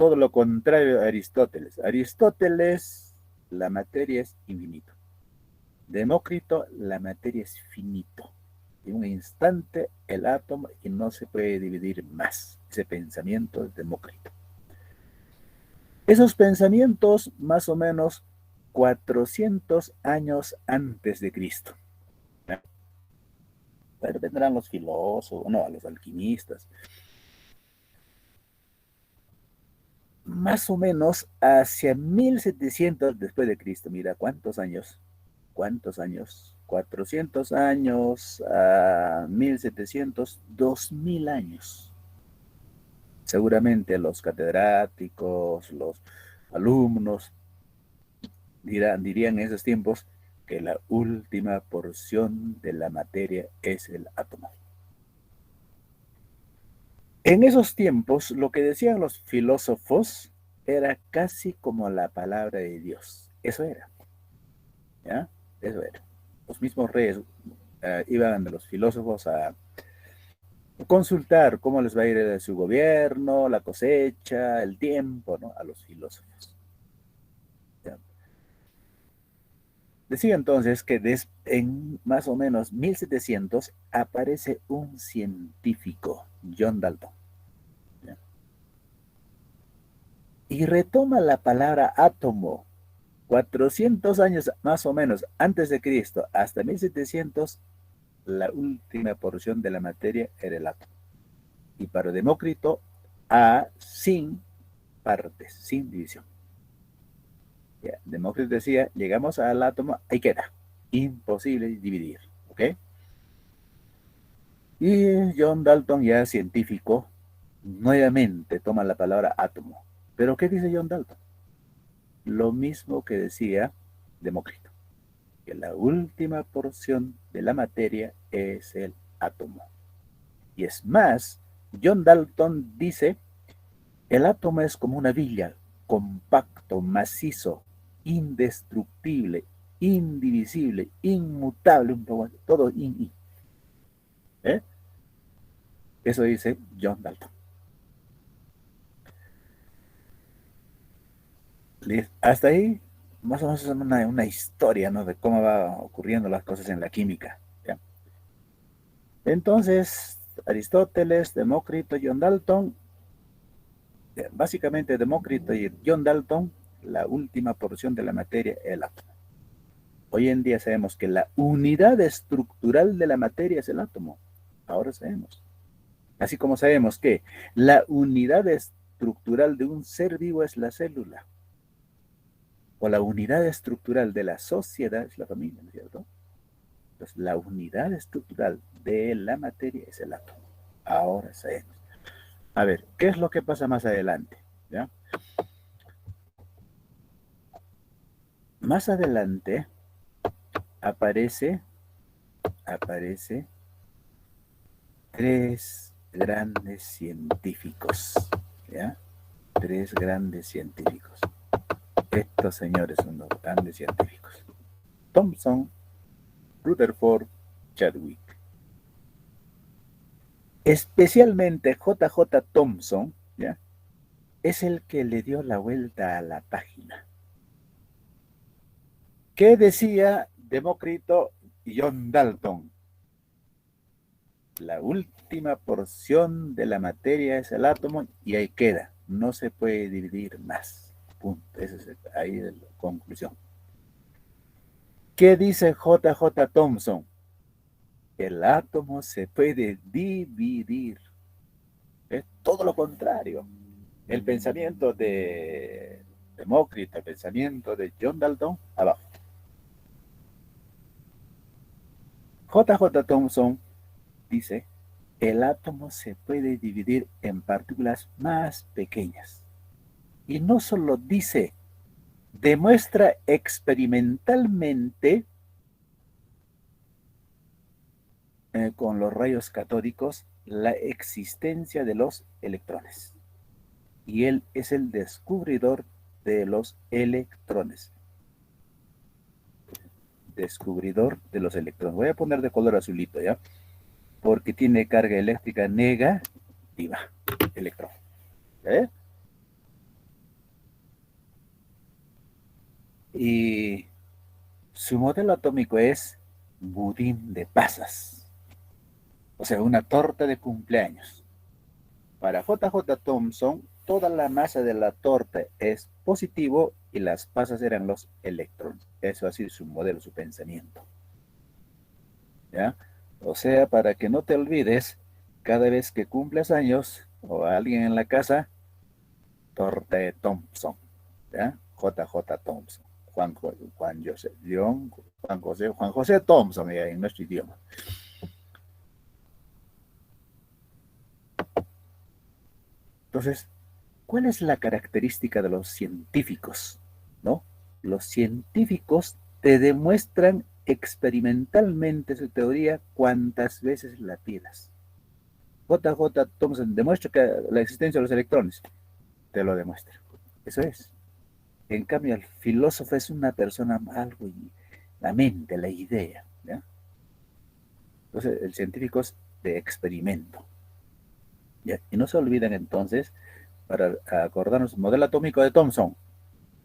todo lo contrario a Aristóteles. Aristóteles, la materia es infinito. Demócrito, la materia es finito. En un instante el átomo y no se puede dividir más. Ese pensamiento es Demócrito. Esos pensamientos más o menos 400 años antes de Cristo. Pero vendrán los filósofos, no, los alquimistas. Más o menos hacia 1700 después de Cristo. Mira, ¿cuántos años? ¿Cuántos años? 400 años a 1700, 2000 años. Seguramente los catedráticos, los alumnos dirían en esos tiempos que la última porción de la materia es el átomo. En esos tiempos, lo que decían los filósofos era casi como la palabra de Dios. Eso era. ¿Ya? Eso era. Los mismos reyes iban de los filósofos a consultar cómo les va a ir a su gobierno, la cosecha, el tiempo, ¿no? A los filósofos. ¿Ya? Decía entonces que en más o menos 1700 aparece un científico, John Dalton, ¿ya? Y retoma la palabra átomo. 400 años más o menos antes de Cristo, hasta 1700, la última porción de la materia era el átomo. Y para Demócrito, A sin partes, sin división. Ya, Demócrito decía, llegamos al átomo, ahí queda. Imposible dividir. ¿Ok? Y John Dalton, ya científico, nuevamente toma la palabra átomo. ¿Pero qué dice John Dalton? Lo mismo que decía Demócrito, que la última porción de la materia es el átomo. Y es más, John Dalton dice, el átomo es como una villa, compacto, macizo, indestructible, indivisible, inmutable, todo in. ¿Eh? Eso dice John Dalton. Hasta ahí, más o menos es una historia, ¿no? De cómo va ocurriendo las cosas en la química. ¿Ya? Entonces, Aristóteles, Demócrito, John Dalton, básicamente Demócrito y John Dalton, la última porción de la materia, el átomo. Hoy en día sabemos que la unidad estructural de la materia es el átomo. Ahora sabemos. Así como sabemos que la unidad estructural de un ser vivo es la célula. O la unidad estructural de la sociedad es la familia, ¿no es cierto? Entonces, la unidad estructural de la materia es el átomo. Ahora sabemos. A ver, ¿qué es lo que pasa más adelante? ¿Ya? Más adelante aparece tres grandes científicos, ¿ya? Tres grandes científicos. Estos señores son los grandes científicos. Thomson, Rutherford, Chadwick. Especialmente JJ Thomson, ¿ya? Es el que le dio la vuelta a la página. ¿Qué decía Demócrito y John Dalton? La última porción de la materia es el átomo y ahí queda. No se puede dividir más. Punto. Esa es ahí la conclusión. ¿Qué dice JJ Thomson? El átomo se puede dividir. Es todo lo contrario. El pensamiento de Demócrito, el pensamiento de John Dalton, abajo. JJ Thomson dice, el átomo se puede dividir en partículas más pequeñas. Y no solo dice, demuestra experimentalmente con los rayos catódicos la existencia de los electrones. Y él es el descubridor de los electrones. Descubridor de los electrones. Voy a poner de color azulito, ¿ya? Porque tiene carga eléctrica negativa. Electrón. ¿Eh? Y su modelo atómico es budín de pasas, o sea, una torta de cumpleaños. Para J.J. Thomson, toda la masa de la torta es positivo y las pasas eran los electrones. Eso así es su modelo, su pensamiento. ¿Ya? O sea, para que no te olvides, cada vez que cumples años o alguien en la casa, torta de Thompson. ¿Ya? J.J. Thompson. Juan José, Juan José Thompson en nuestro idioma. Entonces, ¿cuál es la característica de los científicos? ¿No? Los científicos te demuestran experimentalmente su teoría cuantas veces la pidas. J.J. Thomson demuestra que la existencia de los electrones. Te lo demuestra. Eso es. En cambio, el filósofo es una persona algo, la mente, la idea. ¿Ya? Entonces, el científico es de experimento. ¿Ya? Y no se olviden entonces, para acordarnos, modelo atómico de Thomson,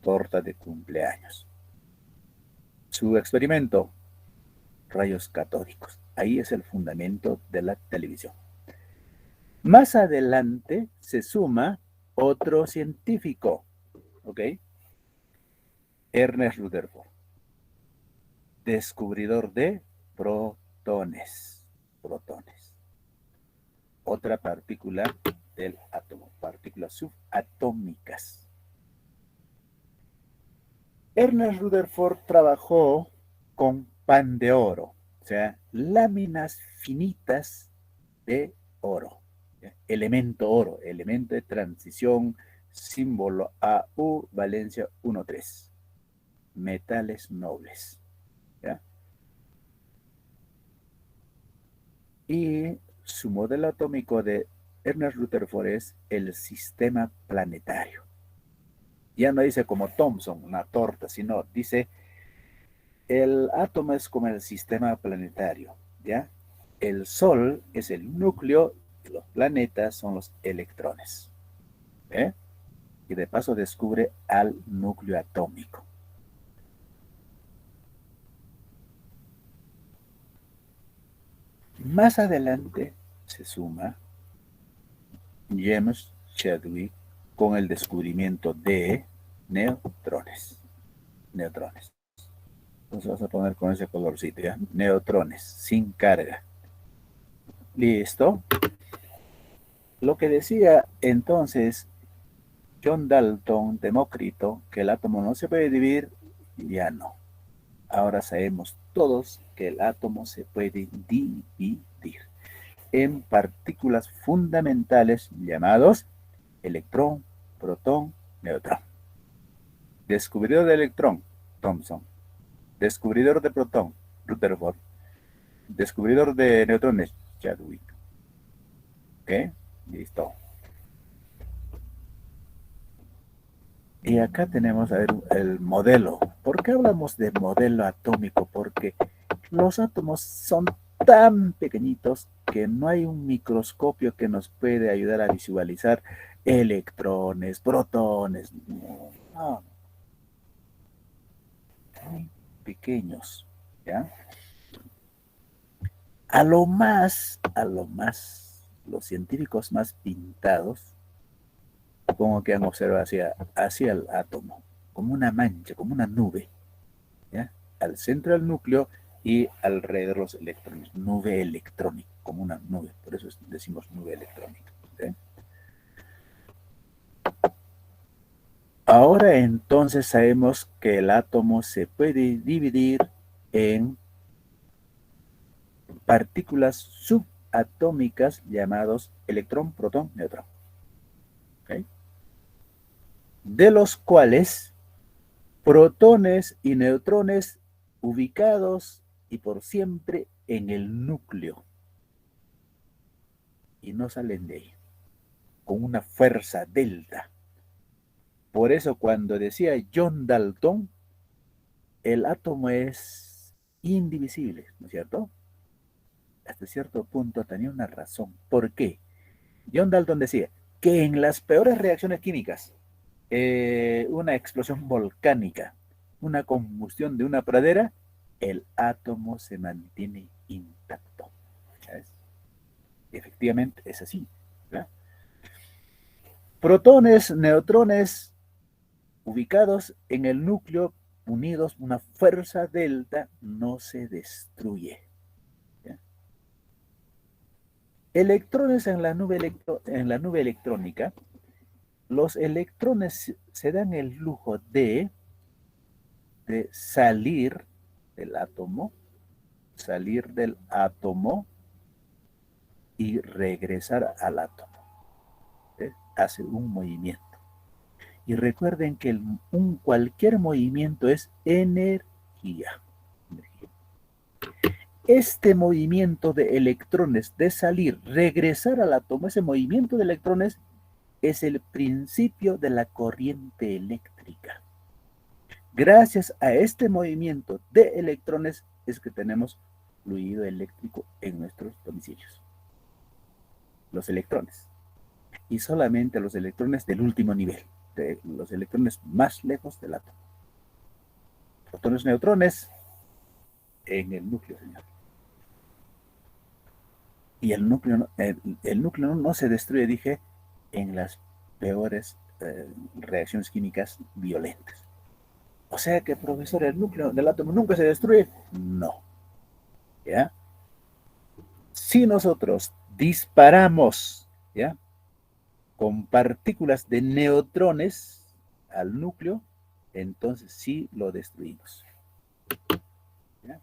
torta de cumpleaños. Su experimento, rayos catódicos. Ahí es el fundamento de la televisión. Más adelante se suma otro científico, ¿ok? Ernest Rutherford, descubridor de protones. Protones. Otra partícula del átomo, partículas subatómicas. Ernest Rutherford trabajó con pan de oro, o sea, láminas finitas de oro. ¿Ya? Elemento oro, elemento de transición, símbolo AU, valencia 1,3. Metales nobles. ¿Ya? Y su modelo atómico de Ernest Rutherford es el sistema planetario. Ya no dice como Thomson, una torta, sino dice el átomo es como el sistema planetario, ¿ya? El Sol es el núcleo y los planetas son los electrones. ¿Eh? Y de paso descubre al núcleo atómico. Más adelante se suma James Chadwick con el descubrimiento de neutrones. Neutrones. Entonces vas a poner con ese colorcito, ¿ya? Neutrones, sin carga. Listo. Lo que decía entonces John Dalton, Demócrito, que el átomo no se puede dividir, ya no. Ahora sabemos todos que el átomo se puede dividir en partículas fundamentales llamados electrón, protón, neutrón. Descubridor de electrón, Thomson. Descubridor de protón, Rutherford. Descubridor de neutrones, Chadwick. ¿Ok? Listo. Y acá tenemos a ver el modelo. ¿Por qué hablamos de modelo atómico? Porque los átomos son tan pequeñitos que no hay un microscopio que nos puede ayudar a visualizar electrones, protones. No, no, muy pequeños. ¿Ya? Los científicos más pintados, supongo que han observado hacia el átomo, como una mancha, como una nube. ¿Ya? Al centro del núcleo y alrededor los electrones, nube electrónica, como una nube, por eso decimos nube electrónica. ¿Sí? Ahora entonces sabemos que el átomo se puede dividir en partículas subatómicas llamados electrón, protón, neutrón. ¿Okay? De los cuales protones y neutrones ubicados y por siempre en el núcleo y no salen de ahí con una fuerza delta. Por eso cuando decía John Dalton, el átomo es indivisible, ¿no es cierto? Hasta cierto punto tenía una razón. ¿Por qué? John Dalton decía que en las peores reacciones químicas, una explosión volcánica, una combustión de una pradera, el átomo se mantiene intacto. ¿Sabes? Efectivamente es así. ¿Verdad? Protones, neutrones ubicados en el núcleo, unidos a una fuerza delta, no se destruye. ¿Ya? Electrones en la nube electrónica, los electrones se dan el lujo de salir del átomo y regresar al átomo. ¿Eh? Hace un movimiento. Y recuerden que cualquier movimiento es energía. Este movimiento de electrones, de salir, regresar al átomo, ese movimiento de electrones es el principio de la corriente eléctrica. Gracias a este movimiento de electrones es que tenemos fluido eléctrico en nuestros domicilios. Los electrones. Y solamente los electrones del último nivel, de los electrones más lejos del átomo. Protones, neutrones en el núcleo, señor. Y el núcleo no se destruye, dije, en las peores reacciones químicas violentas. O sea que, profesor, el núcleo del átomo nunca se destruye. No. ¿Ya? Si nosotros disparamos, ¿ya?, con partículas de neutrones al núcleo, entonces sí lo destruimos. ¿Ya?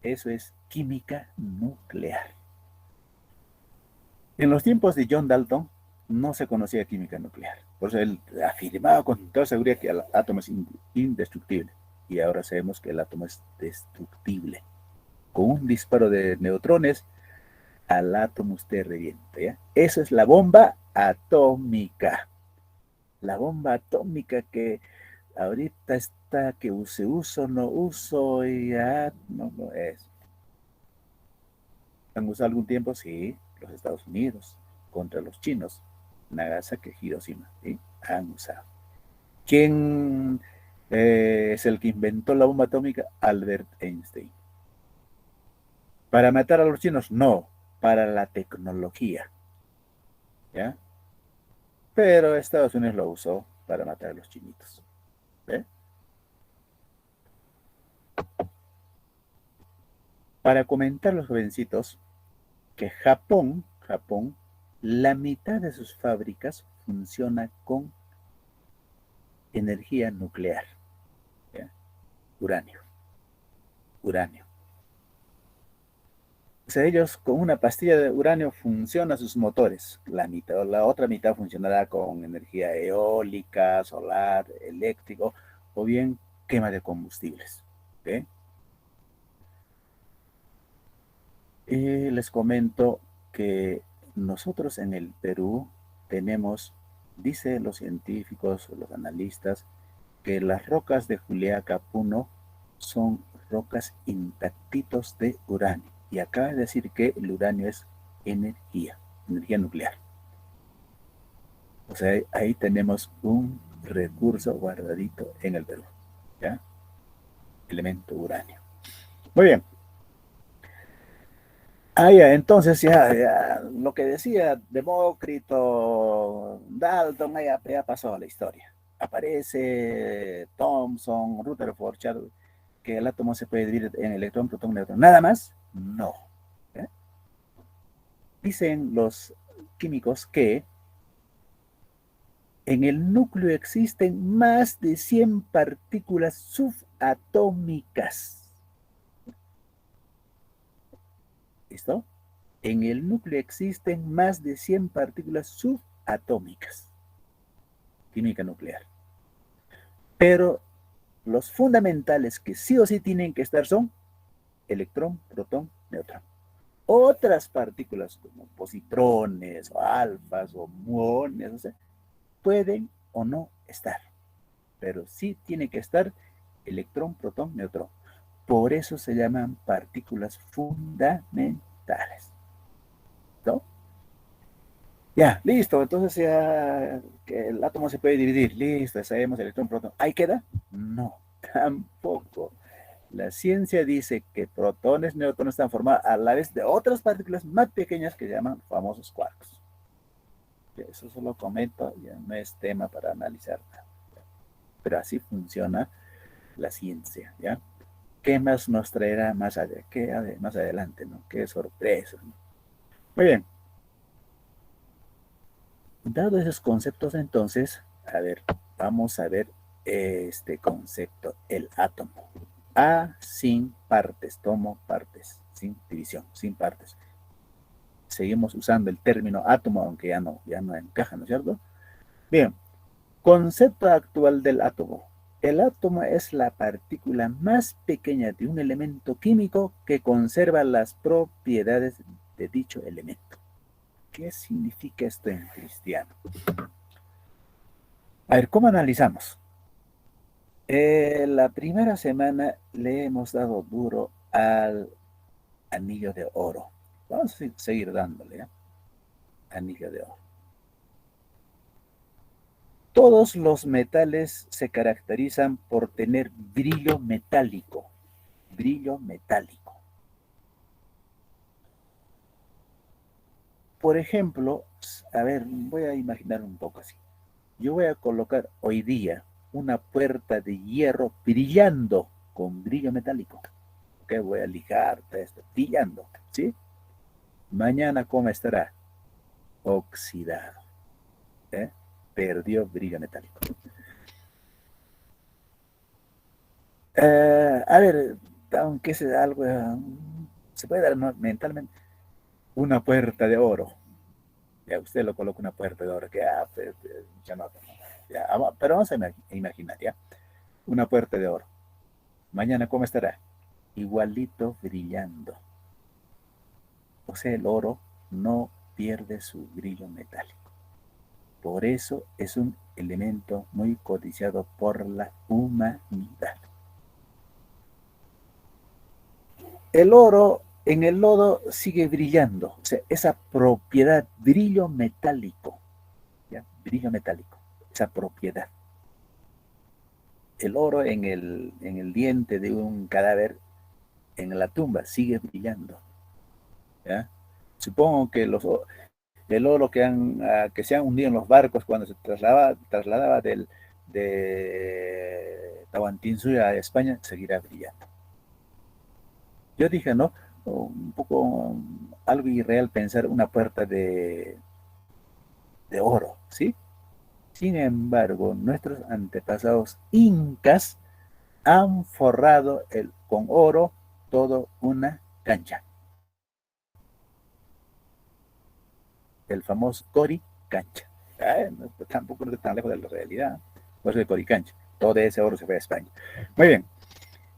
Eso es química nuclear. En los tiempos de John Dalton no se conocía química nuclear. Por eso él afirmaba con toda seguridad que el átomo es indestructible. Y ahora sabemos que el átomo es destructible. Con un disparo de neutrones, al átomo usted revienta. ¿Ya? Eso es la bomba atómica. La bomba atómica que ahorita está que use uso, no uso, y ya no es. ¿Han usado algún tiempo? Sí, los Estados Unidos contra los chinos, Nagasaki, Hiroshima, ¿sí? Han usado. ¿Quién es el que inventó la bomba atómica? Albert Einstein. ¿Para matar a los chinos? No, para la tecnología. ¿Ya? Pero Estados Unidos lo usó para matar a los chinitos. ¿Ve? Para comentar los jovencitos que Japón, la mitad de sus fábricas funciona con energía nuclear. ¿Ya? Uranio. Uranio. O sea, ellos con una pastilla de uranio funcionan sus motores. La otra mitad funcionará con energía eólica, solar, eléctrico, o bien quema de combustibles. ¿Okay? Y les comento que nosotros en el Perú tenemos, dice los científicos, los analistas, que las rocas de Juliaca, Puno, son rocas intactitos de uranio. Y acaba de decir que el uranio es energía nuclear. O sea, ahí tenemos un recurso guardadito en el Perú. ¿Ya? Elemento uranio. Muy bien. Ah, ya, entonces ya, lo que decía Demócrito, Dalton, ya pasó a la historia. Aparece Thomson, Rutherford, Chadwick, que el átomo se puede dividir en electrón, protón, neutrón. ¿Nada más? No. ¿Eh? Dicen los químicos que en el núcleo existen más de 100 partículas subatómicas. ¿Listo? En el núcleo existen más de 100 partículas subatómicas. Química nuclear. Pero los fundamentales que sí o sí tienen que estar son electrón, protón, neutrón. Otras partículas como positrones o alfas o muones, o sea, pueden o no estar, pero sí tiene que estar electrón, protón, neutrón. Por eso se llaman partículas fundamentales. ¿No? Ya, listo. Entonces ya que el átomo se puede dividir. Listo, ya sabemos electrón, protón. ¿Ahí queda? No. Tampoco. La ciencia dice que protones, neutrones están formados a la vez de otras partículas más pequeñas que llaman famosos quarks. Eso solo comento, ya no es tema para analizar. Pero así funciona la ciencia, ¿ya? ¿Qué más nos traerá más, más adelante, ¿no? Qué sorpresa, ¿no? Muy bien. Dado esos conceptos, entonces, a ver, vamos a ver este concepto, el átomo. A sin partes, tomo partes, sin división, sin partes. Seguimos usando el término átomo, aunque ya no encaja, ¿no es cierto? Bien, concepto actual del átomo. El átomo es la partícula más pequeña de un elemento químico que conserva las propiedades de dicho elemento. ¿Qué significa esto en cristiano? A ver, ¿cómo analizamos? La primera semana le hemos dado duro al anillo de oro. Vamos a seguir dándole, ¿eh? Anillo de oro. Todos los metales se caracterizan por tener brillo metálico. Brillo metálico. Por ejemplo, a ver, voy a imaginar un poco así. Yo voy a colocar hoy día una puerta de hierro brillando con brillo metálico. ¿Ok? Voy a lijar esto, brillando, ¿sí? Mañana, ¿cómo estará? Oxidado. ¿Eh? Perdió brillo metálico. A ver, aunque sea algo, se puede dar, ¿no?, mentalmente una puerta de oro. Ya usted lo coloca una puerta de oro, que ya no, ya, pero vamos a imaginar, ¿ya? Una puerta de oro. Mañana, ¿cómo estará? Igualito brillando. O sea, el oro no pierde su brillo metálico. Por eso es un elemento muy codiciado por la humanidad. El oro en el lodo sigue brillando, o sea, esa propiedad, brillo metálico, ¿ya? Brillo metálico, esa propiedad. El oro en el diente de un cadáver en la tumba sigue brillando, ¿ya? Supongo que el oro que se han hundido en los barcos cuando se trasladaba de Tahuantinsuyo a España seguirá brillando. Yo dije, ¿no? Un poco algo irreal pensar una puerta de oro, ¿sí? Sin embargo, nuestros antepasados incas han forrado con oro toda una cancha. El famoso Cori Cancha. No, tampoco no está tan lejos de la realidad. Por eso de Cori Cancha. Todo ese oro se fue a España. Muy bien.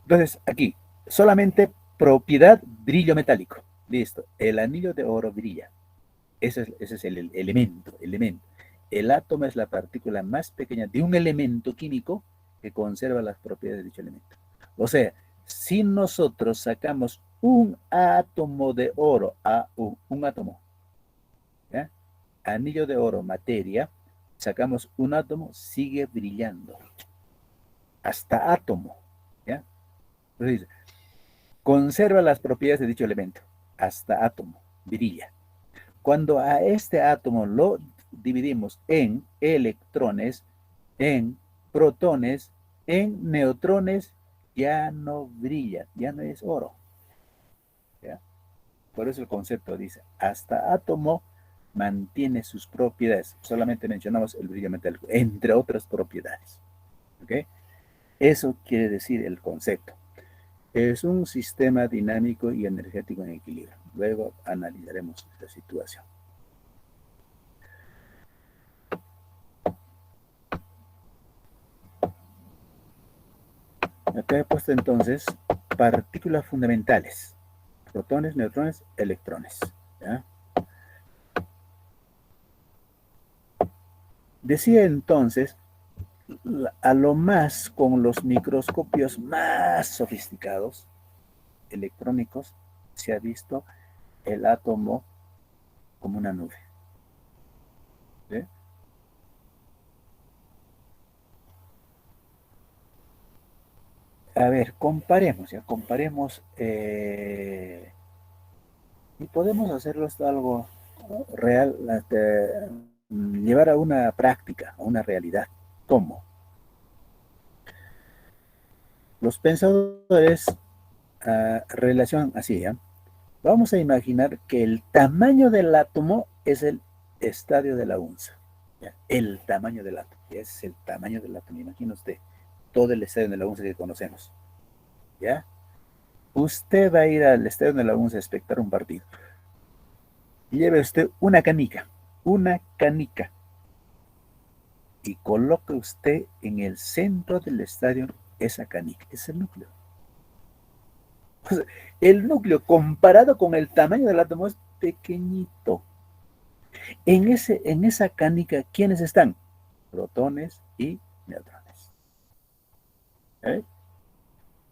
Entonces, aquí, solamente propiedad, brillo metálico. Listo. El anillo de oro brilla. Ese es el elemento. El átomo es la partícula más pequeña de un elemento químico que conserva las propiedades de dicho elemento. O sea, si nosotros sacamos un átomo de oro, un átomo, ¿ya? Anillo de oro, materia, sacamos un átomo, sigue brillando. Hasta átomo, ¿ya? Entonces, conserva las propiedades de dicho elemento. Hasta átomo, brilla. Cuando a este átomo lo dividimos en electrones, en protones, en neutrones, ya no brilla, ya no es oro. ¿Ya? Por eso el concepto dice, hasta átomo mantiene sus propiedades. Solamente mencionamos el brillo metálico, entre otras propiedades. ¿Ok? Eso quiere decir el concepto. Es un sistema dinámico y energético en equilibrio. Luego analizaremos esta situación. Acá he puesto entonces partículas fundamentales, protones, neutrones, electrones. ¿Ya? Decía entonces, a lo más con los microscopios más sofisticados, electrónicos, se ha visto el átomo como una nube. ¿Sí? A ver, comparemos, ya, comparemos, y podemos hacerlo hasta algo real, llevar a una práctica, a una realidad. ¿Cómo? Los pensadores relacionan así, ¿ya? Vamos a imaginar que el tamaño del átomo es el estadio de la unza. ¿Ya? El tamaño del átomo. Ese es el tamaño del átomo. Imagina usted todo el estadio de la unza que conocemos. ¿Ya? Usted va a ir al estadio de la unza a espectar un partido. Y lleve usted una canica, y coloque usted en el centro del estadio esa canica. Es el núcleo. O sea, el núcleo comparado con el tamaño del átomo es pequeñito. En esa canica, ¿quiénes están? Protones y neutrones. ¿Eh?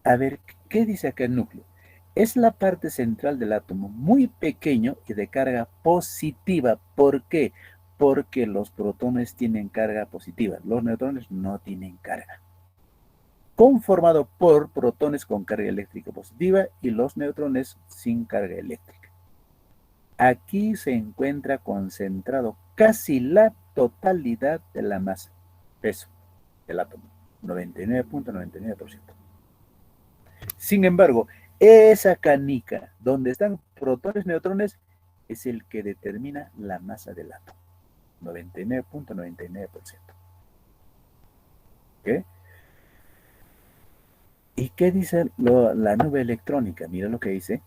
A ver, ¿qué dice acá el núcleo? Es la parte central del átomo, muy pequeño y de carga positiva. ¿Por qué? Porque los protones tienen carga positiva, los neutrones no tienen carga. Conformado por protones con carga eléctrica positiva y los neutrones sin carga eléctrica. Aquí se encuentra concentrado casi la totalidad de la masa, peso del átomo, 99.99%. Sin embargo, esa canica donde están protones y neutrones es el que determina la masa del átomo, 99.99%. ¿Okay? ¿Y qué dice la nube electrónica? Mira lo que dice.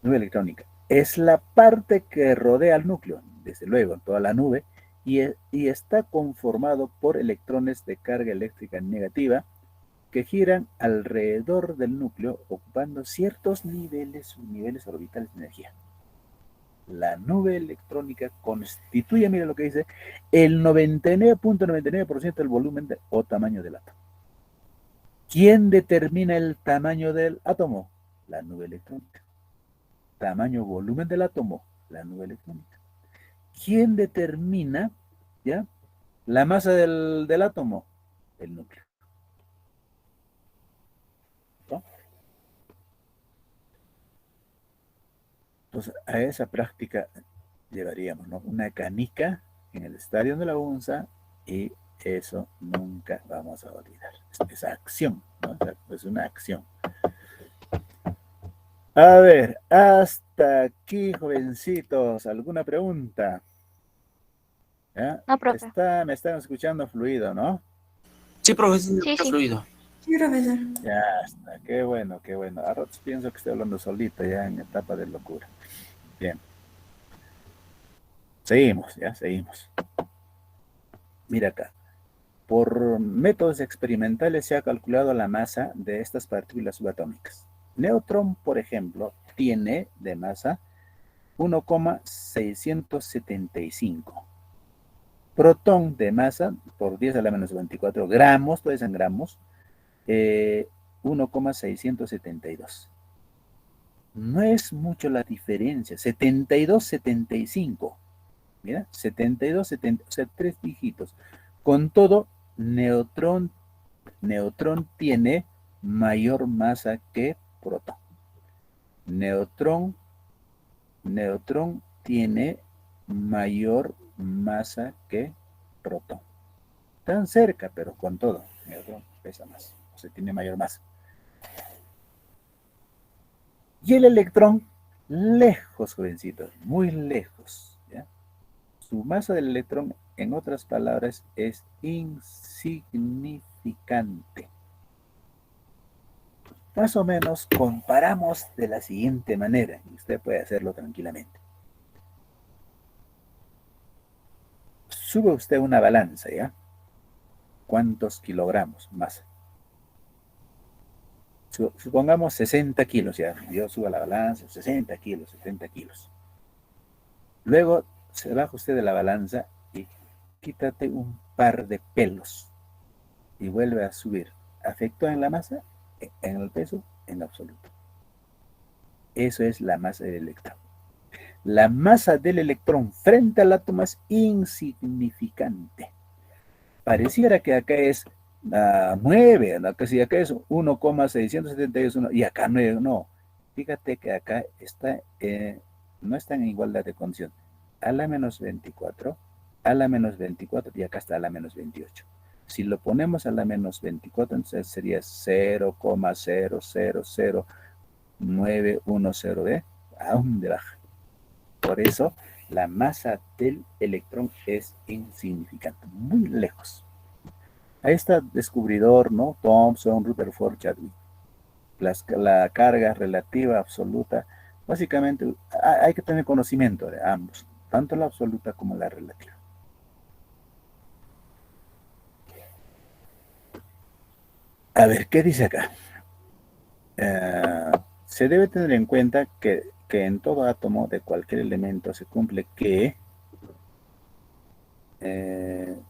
Nube electrónica es la parte que rodea al núcleo, desde luego, toda la nube, y está conformado por electrones de carga eléctrica negativa que giran alrededor del núcleo ocupando ciertos niveles orbitales de energía. La nube electrónica constituye, mira lo que dice, el 99.99% del volumen o tamaño del átomo. ¿Quién determina el tamaño del átomo? La nube electrónica. Tamaño, volumen del átomo, la nube electrónica. ¿Quién determina, ya, la masa del átomo? El núcleo. ¿No? Entonces, a esa práctica llevaríamos, ¿no? Una canica en el estadio de la unza, y eso nunca vamos a olvidar. Esa acción, ¿no? O sea, es una acción. A ver, hasta aquí, jovencitos. ¿Alguna pregunta? ¿Ya? No, profe. Me están escuchando fluido, ¿no? Sí, profesor, Sí, está sí. fluido. Sí, profesor. Ya está, qué bueno, qué bueno. A ratos pienso que estoy hablando solito ya en etapa de locura. Bien. Seguimos, ya, seguimos. Mira acá. Por métodos experimentales se ha calculado la masa de estas partículas subatómicas. Neutrón, por ejemplo, tiene de masa 1,675. Protón de masa, por 10 a la menos 24 gramos, todos en gramos, 1,672. No es mucho la diferencia, 72, 75. Mira, 72, 70, o sea, 3 dígitos. Con todo, neutrón tiene mayor masa que protón. Neutrón tiene mayor masa que protón. Tan cerca, pero con todo, neutrón pesa más, o sea, tiene mayor masa. Y el electrón, lejos, jovencitos, muy lejos. ¿Ya? Su masa del electrón, en otras palabras, es insignificante. Más o menos comparamos de la siguiente manera, y usted puede hacerlo tranquilamente. Sube usted una balanza, ¿ya? ¿Cuántos kilogramos masa? Supongamos 60 kilos, ya. Yo subo la balanza, 60 kilos, 70 kilos. Luego se baja usted de la balanza y quítate un par de pelos y vuelve a subir. ¿Afectó en la masa? ¿En el peso? En absoluto. Eso es la masa del electrón. La masa del electrón frente al átomo es insignificante. Pareciera que acá es 9, ¿no? Que si acá es 1,671 y acá 9, no. Fíjate que acá está, no está en igualdad de condición. A la menos 24, a la menos 24 y acá está a la menos 28. Si lo ponemos a la menos 24, entonces sería 0,0000910, ¿ve? Aún de baja. Por eso la masa del electrón es insignificante, muy lejos. Ahí está el descubridor, ¿no? Thomson, Rutherford, Chadwick. La carga relativa absoluta, básicamente hay que tener conocimiento de ambos, tanto la absoluta como la relativa. A ver, ¿qué dice acá? Se debe tener en cuenta que en todo átomo de cualquier elemento se cumple que eh,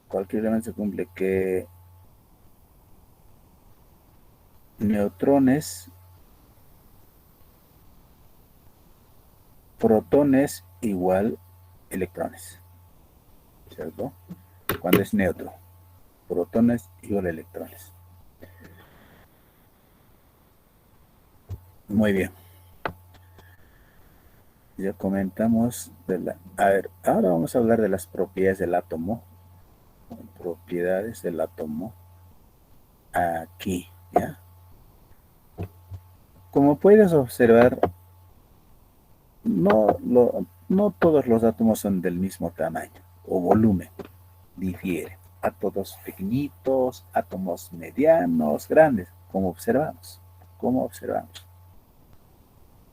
cualquier elemento se cumple que neutrones, protones igual electrones, ¿cierto? Cuando es neutro, protones igual electrones. Muy bien. Ya comentamos de la... A ver, ahora vamos a hablar de las propiedades del átomo. Propiedades del átomo. Aquí, ¿ya? Como puedes observar, no todos los átomos son del mismo tamaño o volumen. Difieren. Átomos pequeñitos, átomos medianos, grandes, como observamos. Como observamos.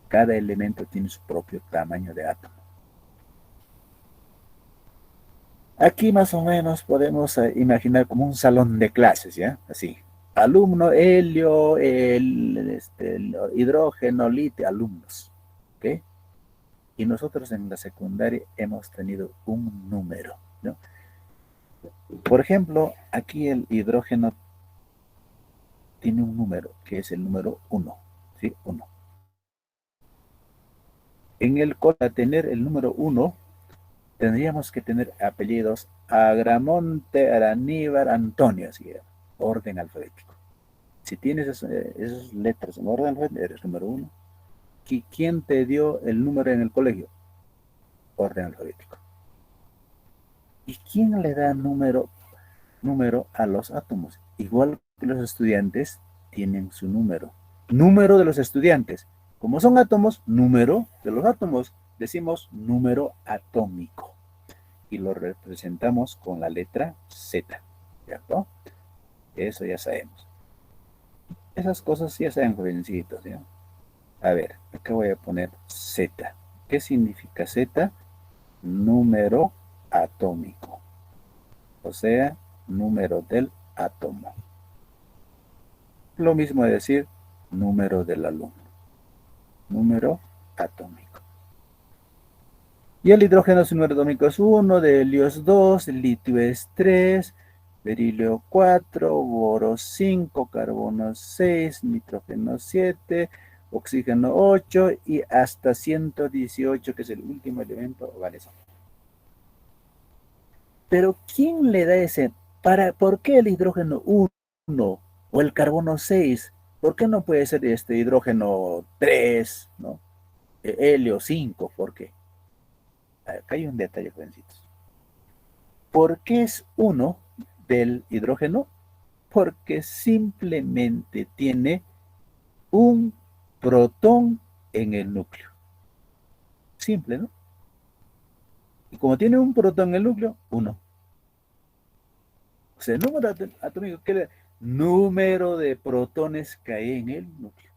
Cada elemento tiene su propio tamaño de átomo. Aquí más o menos podemos imaginar como un salón de clases, ¿ya? Así. Alumno, helio, el hidrógeno, litio, alumnos. ¿Ok? Y nosotros en la secundaria hemos tenido un número, ¿no? Por ejemplo, aquí el hidrógeno tiene un número, que es el número 1, ¿sí? 1. En el para tener el número 1, tendríamos que tener apellidos Agramonte, Araníbar, Antonio, así, orden alfabético. Si tienes esas letras en orden alfabético, eres número 1. ¿Quién te dio el número en el colegio? Orden alfabético. ¿Y quién le da número a los átomos? Igual que los estudiantes tienen su número. Número de los estudiantes. Como son átomos, número de los átomos. Decimos número atómico. Y lo representamos con la letra Z. ¿Cierto? Eso ya sabemos. Esas cosas ya saben, jovencitos, ¿ya? A ver, acá voy a poner Z. ¿Qué significa Z? Número atómico. O sea, número del átomo. Lo mismo de decir número del alumno. Número atómico. Y el hidrógeno su número atómico es 1, de helio es 2, el litio es 3, berilio 4, boro 5, carbono 6, nitrógeno 7, oxígeno 8 y hasta 118, que es el último elemento, vale eso. Pero ¿quién le da ese? ¿Por qué el hidrógeno 1 o el carbono 6? ¿Por qué no puede ser este hidrógeno 3, ¿no? Helio 5, ¿por qué? Acá hay un detalle, jovencitos. ¿Por qué es 1 del hidrógeno? Porque simplemente tiene un protón en el núcleo. Simple, ¿no? Y como tiene un protón en el núcleo, 1. O sea, el número atómico, ¿qué le da? Número de protones que hay en el núcleo.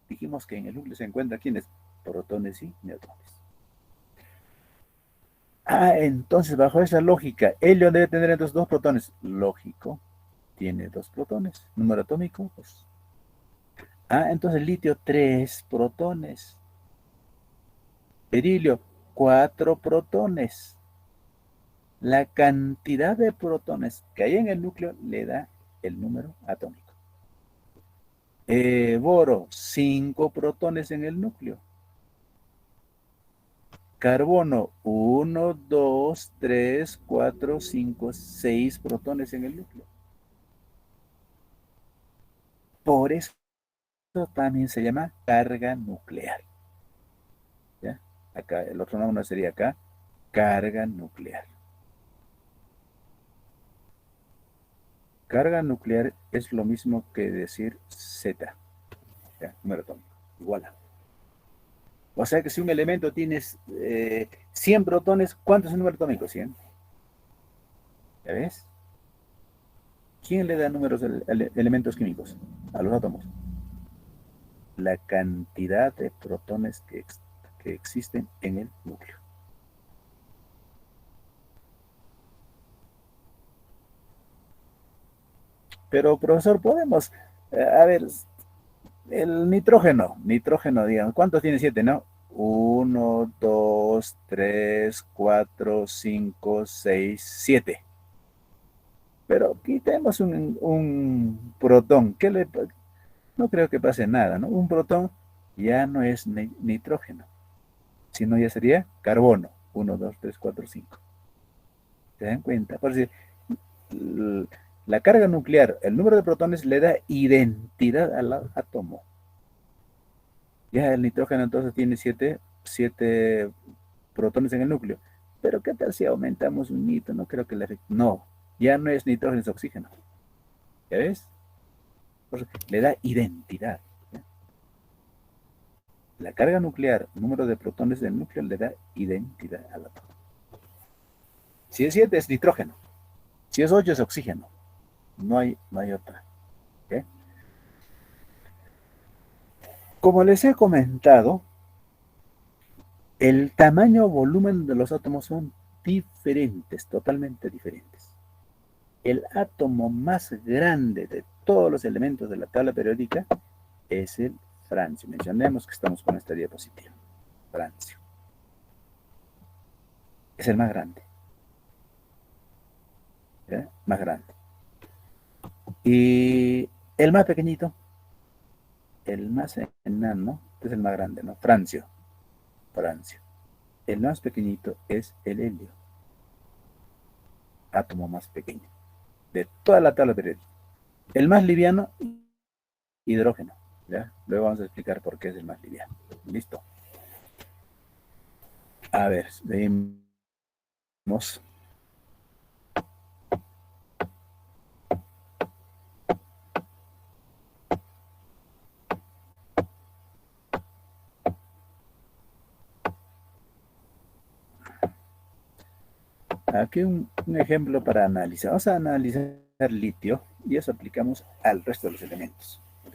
Dijimos que en el núcleo se encuentran ¿quiénes? Protones y neutrones. Entonces bajo esa lógica, helio debe tener entonces 2 protones. Lógico, tiene 2 protones. Número atómico, pues. Entonces litio 3 protones. Berilio 4 protones. La cantidad de protones que hay en el núcleo le da el número atómico. Boro, 5 protones en el núcleo. Carbono, 1, 2, 3, 4, 5, 6 protones en el núcleo. Por eso también se llama carga nuclear. ¿Ya? Acá, el otro nombre sería acá, carga nuclear. Carga nuclear es lo mismo que decir Z, ¿ya? Número atómico, igual a. O sea que si un elemento tiene 100 protones, ¿cuántos es el número atómico? 100. ¿Ya ves? ¿Quién le da números a elementos químicos? A los átomos. La cantidad de protones que existen en el núcleo. Pero, profesor, podemos, a ver, el nitrógeno, digamos, ¿cuántos tiene 7, no? 1, 2, 3, 4, 5, 6, 7. Pero quitemos un protón. No creo que pase nada, ¿no? Un protón ya no es nitrógeno, sino ya sería carbono. 1, 2, 3, 4, 5. ¿Se dan cuenta? Por decir, la carga nuclear, el número de protones le da identidad al átomo. Ya el nitrógeno entonces tiene 7 protones en el núcleo. Pero ¿qué tal si aumentamos un hito? No creo que le afecte. No, ya no es nitrógeno, es oxígeno. ¿Ya ves? Le da identidad. ¿Ya? La carga nuclear, número de protones del núcleo, le da identidad al átomo. Si es 7 es nitrógeno. Si es 8 es oxígeno. No hay otra. ¿Okay? Como les he comentado, el tamaño o volumen de los átomos son diferentes, totalmente diferentes. El átomo más grande de todos los elementos de la tabla periódica es el francio. Mencionemos que estamos con esta diapositiva. Francio. Es el más grande. ¿Ya? Más grande. Y el más pequeñito, el más enano, es el más grande, ¿no? Francio. Francio. El más pequeñito es el helio. Átomo más pequeño. De toda la tabla periódica. El más liviano, hidrógeno. ¿Ya? Luego vamos a explicar por qué es el más liviano. Listo. A ver, seguimos. Aquí un ejemplo para analizar. Vamos a analizar litio y eso aplicamos al resto de los elementos. ¿Ok?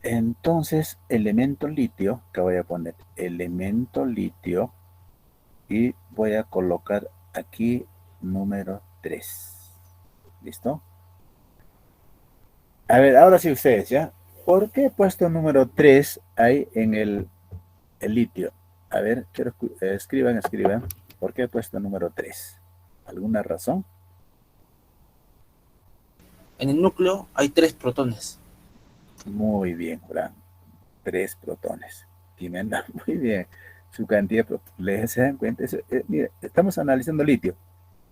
Entonces, elemento litio, que voy a poner elemento litio y voy a colocar aquí número 3. ¿Listo? A ver, ahora sí ustedes, ¿ya? ¿Por qué he puesto número 3 ahí en el litio? A ver, quiero escriban. ¿Por qué he puesto número 3? ¿Alguna razón? En el núcleo hay 3 protones. Muy bien, Fran. 3 protones. Jimena, muy bien. Su cantidad de protones. ¿Se dan cuenta? Mira, estamos analizando litio.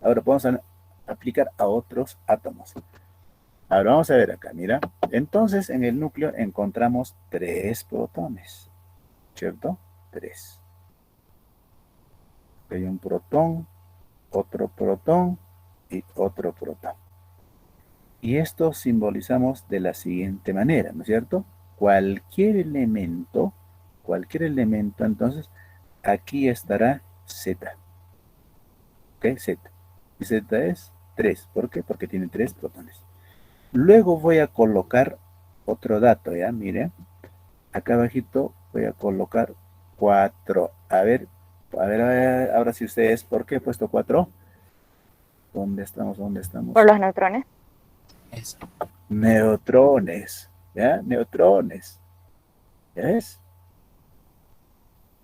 Ahora podemos aplicar a otros átomos. Ahora vamos a ver acá, mira. Entonces, en el núcleo encontramos 3 protones. ¿Cierto? 3. Hay un protón, otro protón y otro protón. Y esto simbolizamos de la siguiente manera, ¿no es cierto? Cualquier elemento, entonces, aquí estará Z. ¿Ok? Z. Y Z es 3. ¿Por qué? Porque tiene 3 protones. Luego voy a colocar otro dato, ¿ya? Miren. Acá abajito voy a colocar 4. A ver, ahora sí ustedes, ¿por qué he puesto 4? ¿Dónde estamos? Por los neutrones. Eso. Neutrones, ¿ya? Neutrones. ¿Ya ves?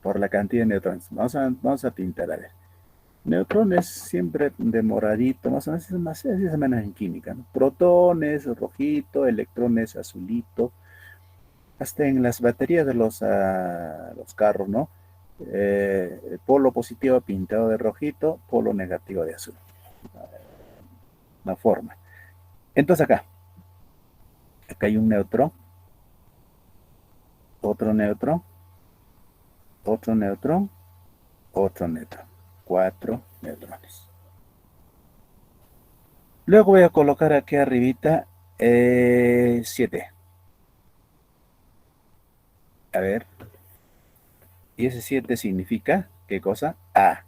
Por la cantidad de neutrones. Vamos a pintar, a ver. Neutrones siempre de moradito, más o menos, es menos en química, ¿no? Protones, rojito, electrones, azulito. Hasta en las baterías de los carros, ¿no? Polo positivo pintado de rojito, polo negativo de azul. Una forma. Entonces acá hay un neutrón, otro neutrón, otro neutrón, otro neutrón. 4 neutrones. Luego voy a colocar aquí arribita 7. A ver, y ese 7 significa, ¿qué cosa? A,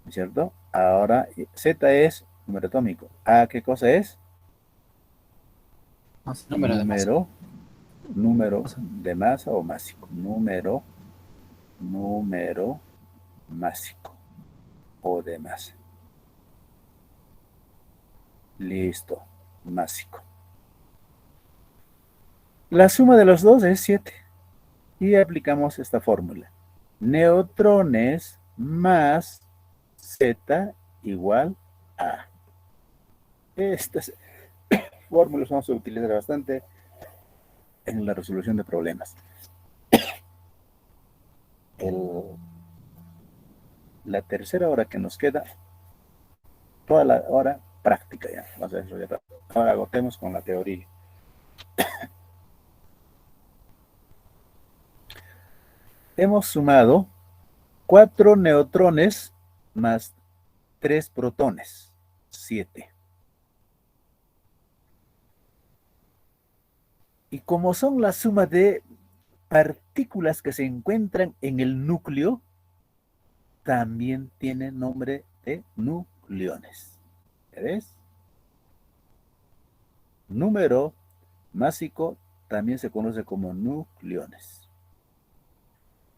¿no es cierto? Ahora, Z es número atómico. A, ¿qué cosa es? Número de masa. Número de masa o másico. Número másico o de masa. Listo, másico. La suma de los dos es 7. Y aplicamos esta fórmula. Neutrones más Z igual a. Estas fórmulas vamos a utilizar bastante en la resolución de problemas. La tercera hora que nos queda, toda la hora práctica ya. Vamos a desarrollar. Ahora agotemos con la teoría. Hemos sumado 4 neutrones más 3 protones, 7. Y como son la suma de partículas que se encuentran en el núcleo, también tiene nombre de nucleones. ¿Ves? Número másico también se conoce como nucleones.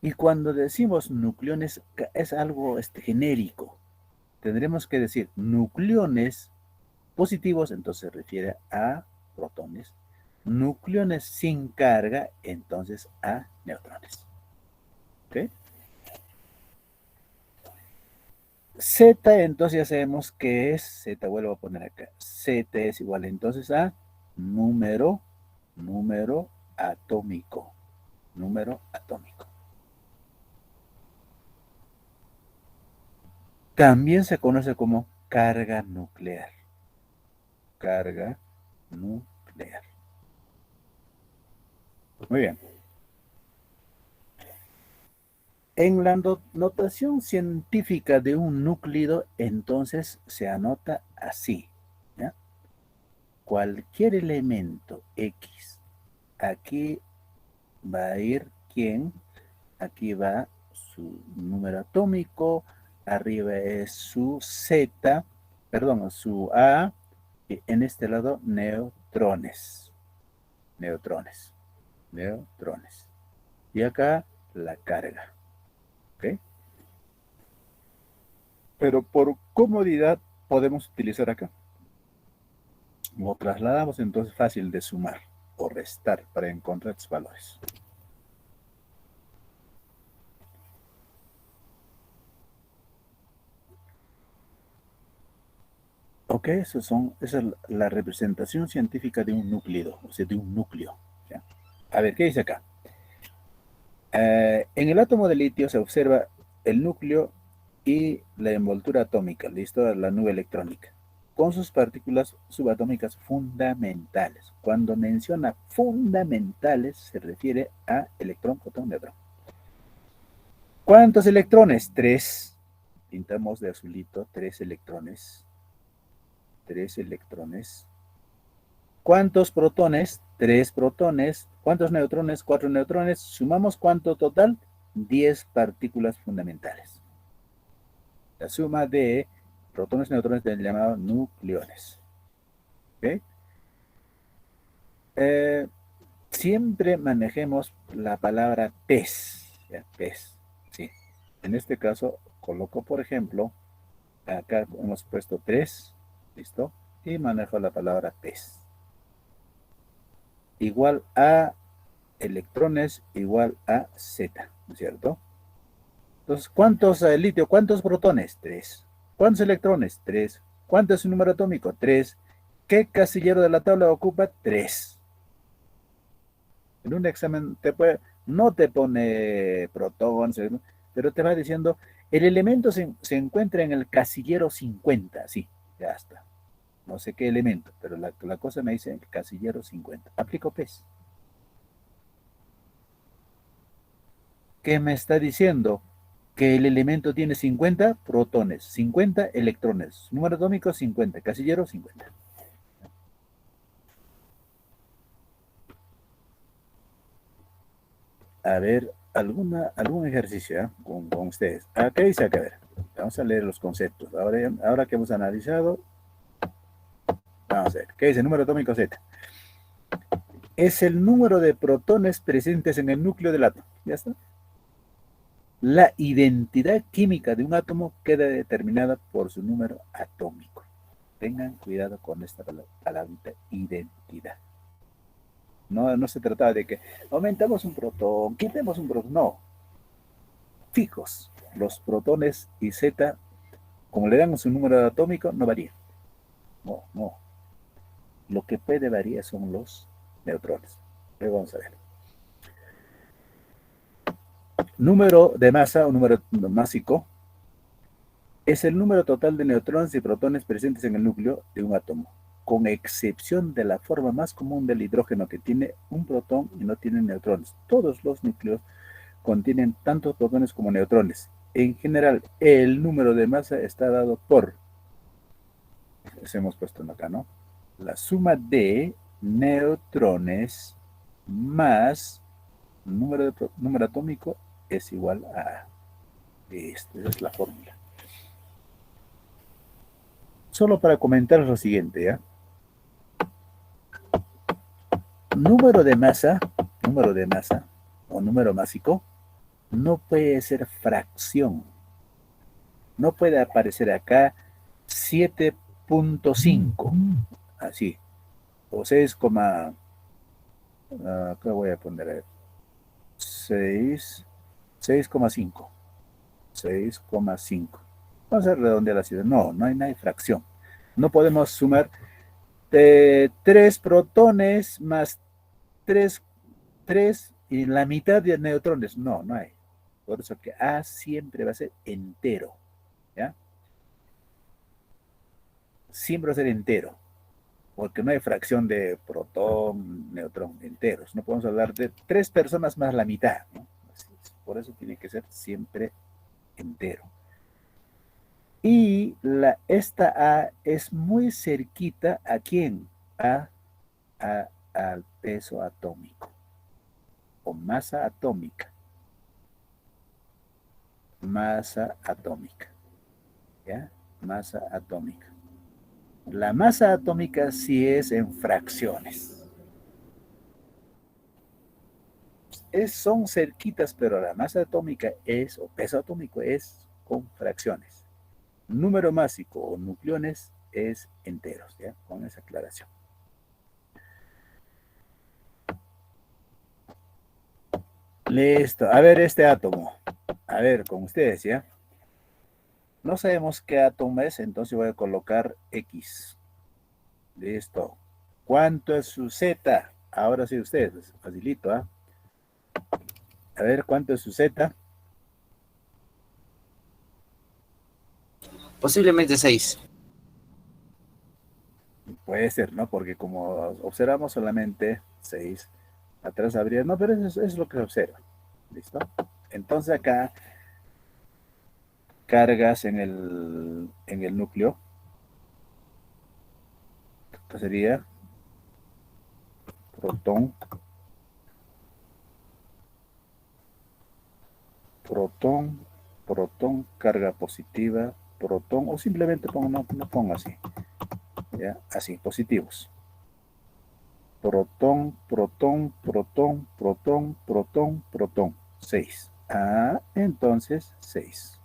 Y cuando decimos nucleones es algo genérico. Tendremos que decir nucleones positivos, entonces se refiere a protones. Nucleones sin carga, entonces a neutrones. ¿Ok? Z, entonces ya sabemos que es, Z vuelvo a poner acá, Z es igual entonces a número atómico, número atómico. También se conoce como carga nuclear, carga nuclear. Muy bien. En la notación científica de un núcleo, entonces se anota así, ¿ya? Cualquier elemento X, aquí va a ir ¿quién? Aquí va su número atómico, arriba es su Z, perdón, su A, y en este lado neutrones, neutrones, neutrones. Y acá la carga, ¿ok? Pero por comodidad podemos utilizar acá. Lo trasladamos entonces fácil de sumar o restar para encontrar sus valores. Ok, esa es la representación científica de un núcleo, o sea, de un núcleo. ¿Ya? A ver, ¿qué dice acá? En el átomo de litio se observa el núcleo y la envoltura atómica, listo, la nube electrónica, con sus partículas subatómicas fundamentales. Cuando menciona fundamentales, se refiere a electrón, protón, neutrón. ¿Cuántos electrones? 3. Pintamos de azulito 3 electrones. 3 electrones. ¿Cuántos protones? 3 protones. ¿Cuántos neutrones? 4 neutrones. Sumamos ¿cuánto total? 10 partículas fundamentales. La suma de protones y neutrones del llamado nucleones. ¿Ok? Siempre manejemos la palabra PES. ¿Ya? PES. Sí. En este caso, coloco, por ejemplo, acá hemos puesto 3. ¿Listo? Y manejo la palabra PES. Igual a electrones igual a Z, ¿no es cierto? Entonces, ¿cuántos litio? ¿Cuántos protones? 3. ¿Cuántos electrones? 3. ¿Cuánto es su número atómico? 3. ¿Qué casillero de la tabla ocupa? 3. En un examen no te pone protones, pero te va diciendo, el elemento se encuentra en el casillero 50, sí, ya está. No sé qué elemento, pero la cosa me dice el casillero 50. Aplico PES. ¿Qué me está diciendo? Que el elemento tiene 50 protones, 50 electrones, número atómico 50, casillero 50. A ver, algún ejercicio, con ustedes. ¿Qué dice acá? A ver, vamos a leer los conceptos. Ahora que hemos analizado, vamos a ver. ¿Qué dice? Número atómico Z. Es el número de protones presentes en el núcleo del átomo. ¿Ya está? La identidad química de un átomo queda determinada por su número atómico. Tengan cuidado con esta palabrita, identidad. No, no se trataba de que aumentamos un protón, quitemos un protón. No, fijos. Los protones y Z, como le dan su número atómico, no varían. No, no. Lo que puede variar son los neutrones. Pero vamos a ver. Número de masa o número másico es el número total de neutrones y protones presentes en el núcleo de un átomo, con excepción de la forma más común del hidrógeno que tiene un protón y no tiene neutrones. Todos los núcleos contienen tanto protones como neutrones. En general, el número de masa está dado por, eso hemos puesto acá, ¿no? La suma de neutrones más número atómico es igual a esta es la fórmula. Solo para comentar lo siguiente, ¿ya? Número de masa o número másico no puede ser fracción. No puede aparecer acá 7.5, así, o 6, ¿qué voy a poner? 6, 6,5. 6,5. Vamos a redondear la ciudad. No, no hay fracción. No podemos sumar 3 protones más 3 y la mitad de neutrones. No, no hay. Por eso que A siempre va a ser entero. ¿Ya? Siempre va a ser entero. Porque no hay fracción de protón, neutrón enteros. No podemos hablar de 3 personas más la mitad, ¿no? Por eso tiene que ser siempre entero. Y esta A es muy cerquita ¿a quién? Al peso atómico o masa atómica. Masa atómica. ¿Ya? Masa atómica. La masa atómica sí es en fracciones. Son cerquitas, pero la masa atómica o peso atómico es con fracciones. Número másico o nucleones es enteros, ¿ya? Con esa aclaración. Listo. A ver este átomo. A ver, con ustedes, ¿ya? No sabemos qué átomo es, entonces voy a colocar X. Listo. ¿Cuánto es su Z? Ahora sí ustedes, facilito, ¿ah? A ver, ¿cuánto es su Z? Posiblemente 6. Puede ser, ¿no? Porque como observamos solamente 6, atrás habría, no, pero eso es lo que se observa. ¿Listo? Entonces acá cargas en el núcleo. Esto sería protón, protón, protón, carga positiva, protón, o simplemente no pongo así, ¿ya? Así, positivos. Protón, protón, protón, protón, protón, protón. 6. Entonces 6.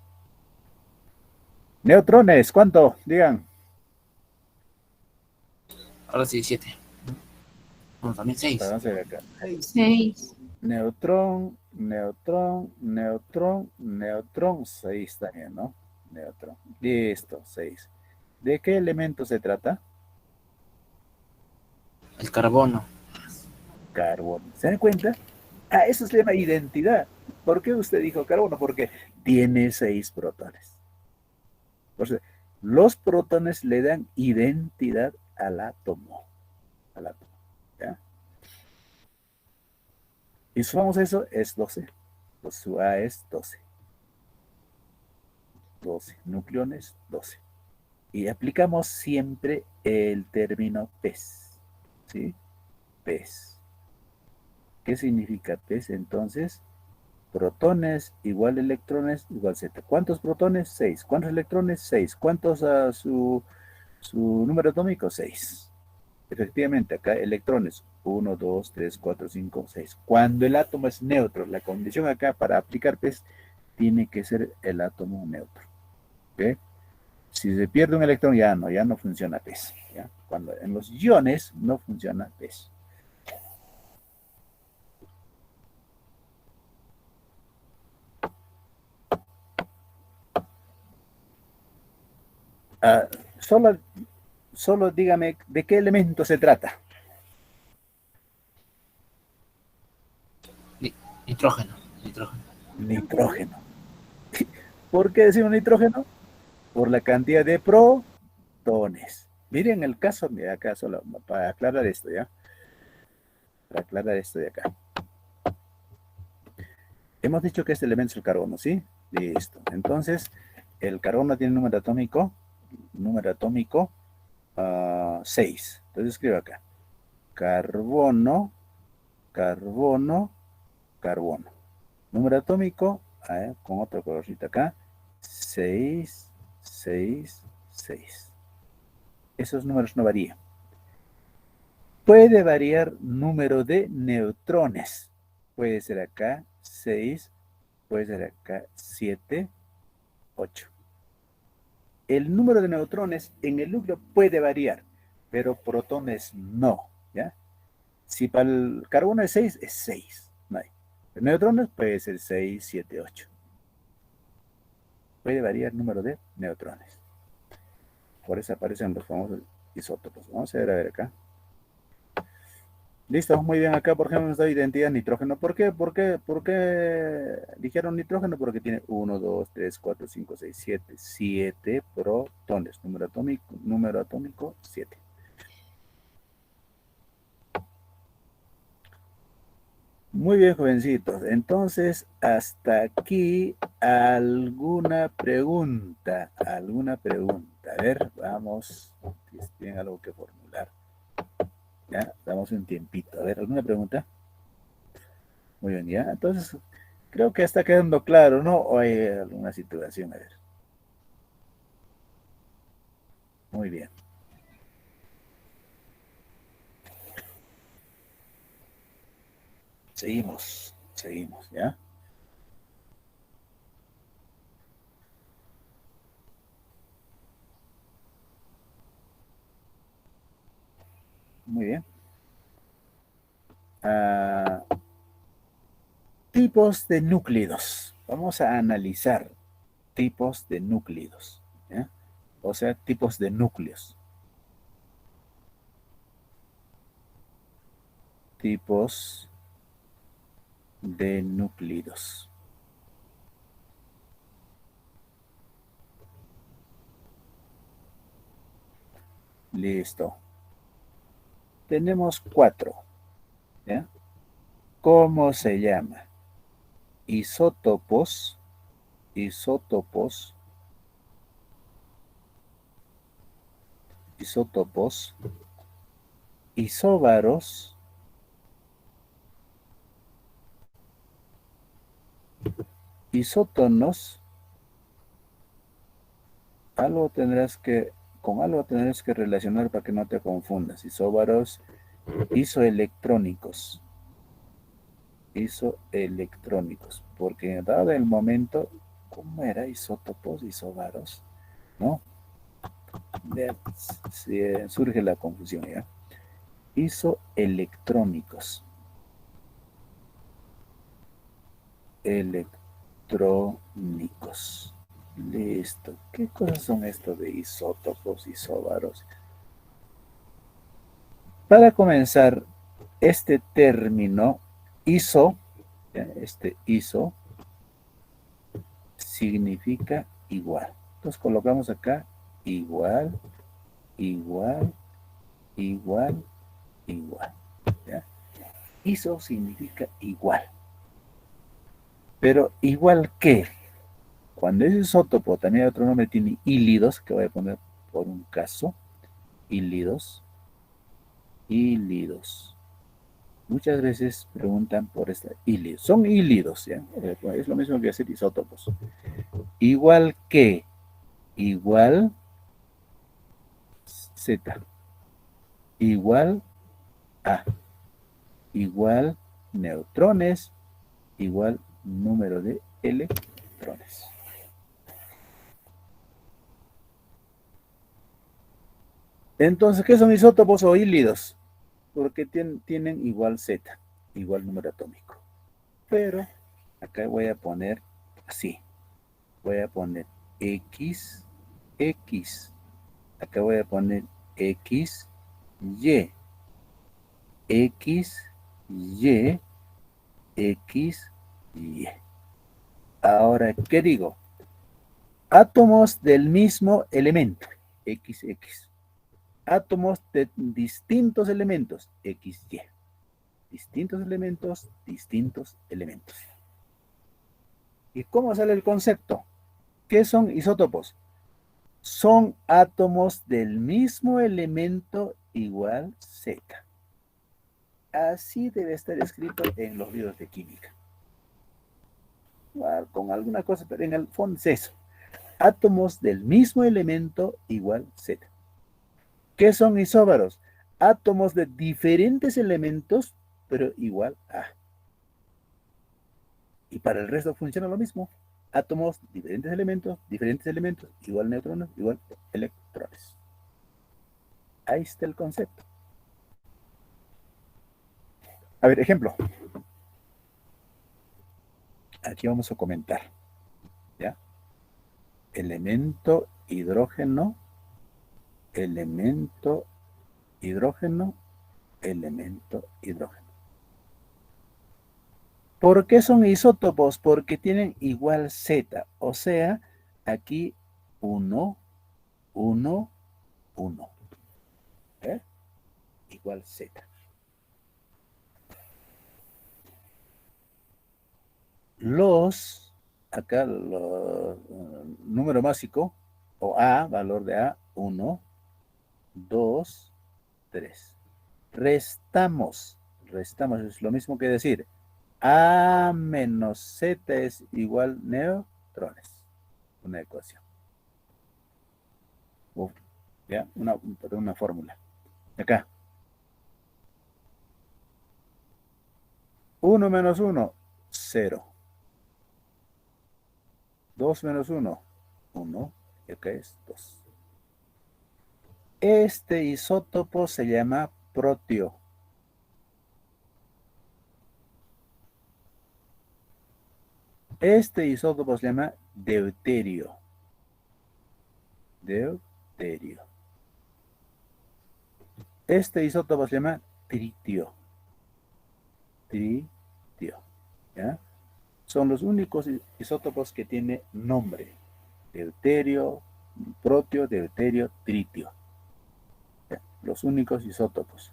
Neutrones, ¿cuánto? Digan. Ahora sí, 7. No, también 6. Vamos a ver acá. 6. Neutrón, neutrón, neutrón, neutrón. 6 también, ¿no? Neutrón. Listo, 6. ¿De qué elemento se trata? El carbono. carbono. ¿Se dan cuenta? Ah, eso se llama identidad. ¿Por qué usted dijo carbono? Porque tiene 6 protones. Entonces, los protones le dan identidad al átomo. Al átomo. ¿Ya? Y sumamos eso, es 12. Pues su A es 12. 12. Nucleones, 12. Y aplicamos siempre el término PES. ¿Sí? PES. ¿Qué significa PES? Entonces, protones igual electrones igual Z. ¿Cuántos protones? 6. ¿Cuántos electrones? 6. ¿Cuántos a su número atómico? 6. Efectivamente, acá electrones. 1, 2, 3, 4, 5, 6. Cuando el átomo es neutro, la condición acá para aplicar PES tiene que ser el átomo neutro. ¿Ok? Si se pierde un electrón, ya no funciona PES. ¿Ya? Cuando en los iones no funciona PES. Ah, solo dígame de qué elemento se trata. Nitrógeno, nitrógeno. Nitrógeno. ¿Por qué decimos nitrógeno? Por la cantidad de protones. Miren el caso, mira acá solo para aclarar esto, ¿ya? Para aclarar esto de acá. Hemos dicho que este elemento es el carbono, ¿sí? Listo. Entonces, el carbono tiene número atómico 6. Entonces escribo acá. Carbono, carbono, carbono. Número atómico, con otro colorcito acá, 6, 6, 6. Esos números no varían. Puede variar número de neutrones. Puede ser acá 6, puede ser acá 7, 8. El número de neutrones en el núcleo puede variar, pero protones no, ¿ya? Si para el carbono es 6, es 6. No hay. El neutrones puede ser 6, 7, 8. Puede variar el número de neutrones. Por eso aparecen los famosos isótopos. Vamos a ver acá. Listo, muy bien. Acá, por ejemplo, nos da identidad nitrógeno. ¿Por qué? ¿Por qué dijeron nitrógeno? Porque tiene 1, 2, 3, 4, 5, 6, 7. 7 protones. Número atómico 7. Muy bien, jovencitos. Entonces, hasta aquí, ¿alguna pregunta? ¿Alguna pregunta? A ver, vamos. Si tienen algo que formular. Ya, damos un tiempito. A ver, ¿alguna pregunta? Muy bien, ya. Entonces, creo que está quedando claro, ¿no? ¿O hay alguna situación? A ver. Muy bien. Seguimos, ¿ya? Muy bien. Ah, tipos de núclidos. Vamos a analizar tipos de núclidos, ¿ya? O sea, tipos de núcleos. Tipos de núclidos. Listo. Tenemos 4, ¿ya? ¿Cómo se llama? Isótopos, isótopos, isótopos, isóbaros, isótonos. Con algo tendrás que relacionar para que no te confundas. Isóbaros, isoelectrónicos, isoelectrónicos, porque dado el momento, ¿cómo era? Isótopos, isóbaros, ¿no? Surge la confusión, ¿ya? Isoelectrónicos, electrónicos. Listo. ¿Qué cosas son esto de isótopos, isóbaros? Para comenzar, este término iso, ¿ya? Este iso significa igual. Entonces colocamos acá igual, igual, igual, igual. ¿Ya? Iso significa igual. Pero igual que, cuando es isótopo, también hay otro nombre, tiene hílidos, que voy a poner por un caso, hílidos, hílidos. Muchas veces preguntan por esta hílidos. Son hílidos, ¿ya? Es lo mismo que decir isótopos. Igual que, igual Z, igual A, igual neutrones, igual número de electrones. Entonces, ¿qué son isótopos o hílidos? Porque tienen igual Z, igual número atómico. Pero acá voy a poner así. Voy a poner X, X. Acá voy a poner X, Y. X, Y, X, Y. Ahora, ¿qué digo? Átomos del mismo elemento, XX. Átomos de distintos elementos, XY. Distintos elementos, distintos elementos. ¿Y cómo sale el concepto? ¿Qué son isótopos? Son átomos del mismo elemento igual Z. Así debe estar escrito en los libros de química. Con alguna cosa, pero en el fondo es eso. Átomos del mismo elemento igual Z. ¿Qué son isóbaros? Átomos de diferentes elementos, pero igual A. Y para el resto funciona lo mismo. Átomos, diferentes elementos, igual neutrones, igual electrones. Ahí está el concepto. A ver, ejemplo. Aquí vamos a comentar. ¿Ya? Elemento hidrógeno, elemento hidrógeno, elemento hidrógeno. ¿Por qué son isótopos? Porque tienen igual Z, o sea, aquí 1, 1, 1. ¿Eh? Igual Z. Acá número másico, o A, valor de A, 1, 2, 3. Restamos, es lo mismo que decir A menos Z es igual neutrones. Una ecuación. ¿Ya? Una fórmula. Acá. 1 menos 1, 0. 2 menos 1, 1. Y acá es 2. Este isótopo se llama protio. Este isótopo se llama deuterio. Deuterio. Este isótopo se llama tritio. Tritio. ¿Ya? Son los únicos isótopos que tienen nombre. Deuterio, protio, deuterio, tritio. ¿Ya? Los únicos isótopos.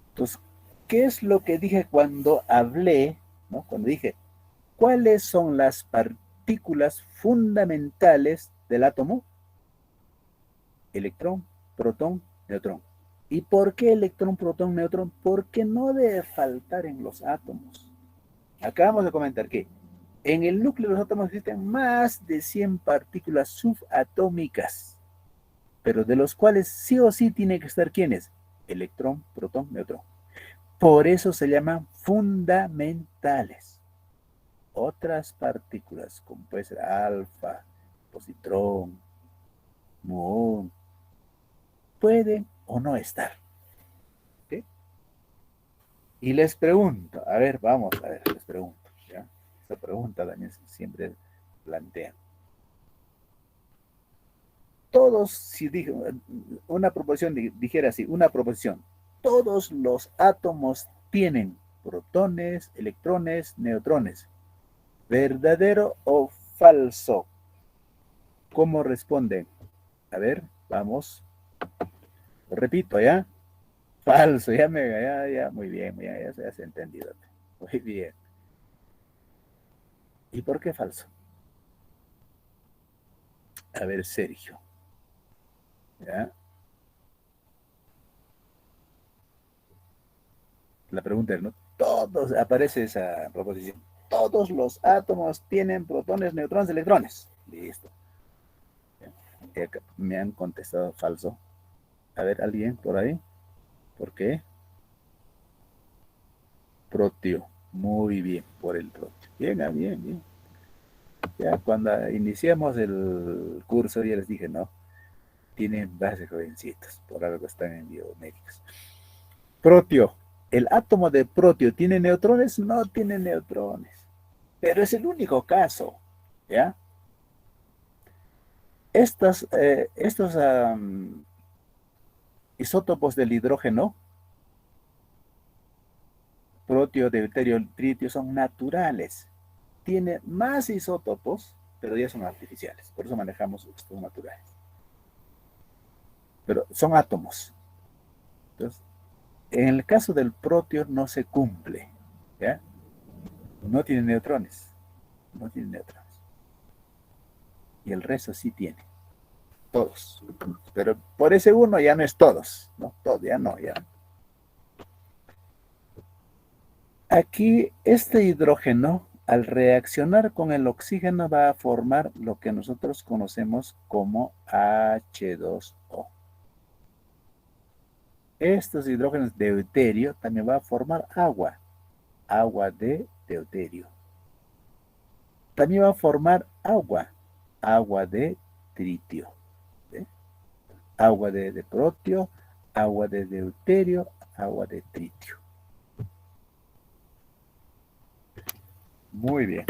Entonces, ¿qué es lo que dije cuando hablé, ¿no? Cuando dije, ¿cuáles son las partículas fundamentales del átomo? Electrón, protón, neutrón. ¿Y por qué electrón, protón, neutrón? Porque no debe faltar en los átomos. Acabamos de comentar que en el núcleo de los átomos existen más de 100 partículas subatómicas, pero de los cuales sí o sí tiene que estar ¿quiénes? Electrón, protón, neutrón. Por eso se llaman fundamentales. Otras partículas, como puede ser alfa, positrón, muón, pueden o no estar. ¿Okay? Y les pregunto, a ver, vamos a ver, les pregunto, ¿ya? Esta pregunta también siempre plantean. todos, si dije, una proposición, dijera así, una proposición, todos los átomos tienen protones, electrones, neutrones. ¿Verdadero o falso? ¿Cómo responden? A ver, vamos. Lo repito, ¿ya? Falso, ya, muy bien, ya se has entendido. Muy bien. ¿Y por qué falso? A ver, Sergio. ¿Ya? La pregunta es, ¿no? Todos, aparece esa proposición. Todos los átomos tienen protones, neutrones, electrones. Listo. Me han contestado falso. A ver, ¿alguien por ahí? ¿Por qué? Protio. Muy bien, por el protio. Bien, bien, bien. Ya cuando iniciamos el curso ya les dije, no, tienen bases jovencitos, por algo están en biomédicos. Protio. ¿El átomo de protio tiene neutrones? No tiene neutrones. Pero es el único caso, ¿ya? Estos isótopos del hidrógeno, protio, deuterio, tritio, son naturales. Tiene más isótopos, pero ya son artificiales. Por eso manejamos estos naturales. Pero son átomos. Entonces, en el caso del protio no se cumple, ¿ya? No tiene neutrones. No tiene neutrones. Y el resto sí tiene. Todos. Pero por ese uno ya no es todos. No, todos, ya no, ya. Aquí este hidrógeno, al reaccionar con el oxígeno, va a formar lo que nosotros conocemos como H2O. Estos hidrógenos de deuterio también va a formar agua, agua de deuterio. También va a formar agua, agua de tritio. ¿Sí? Agua de protio, agua de deuterio, agua de tritio. Muy bien.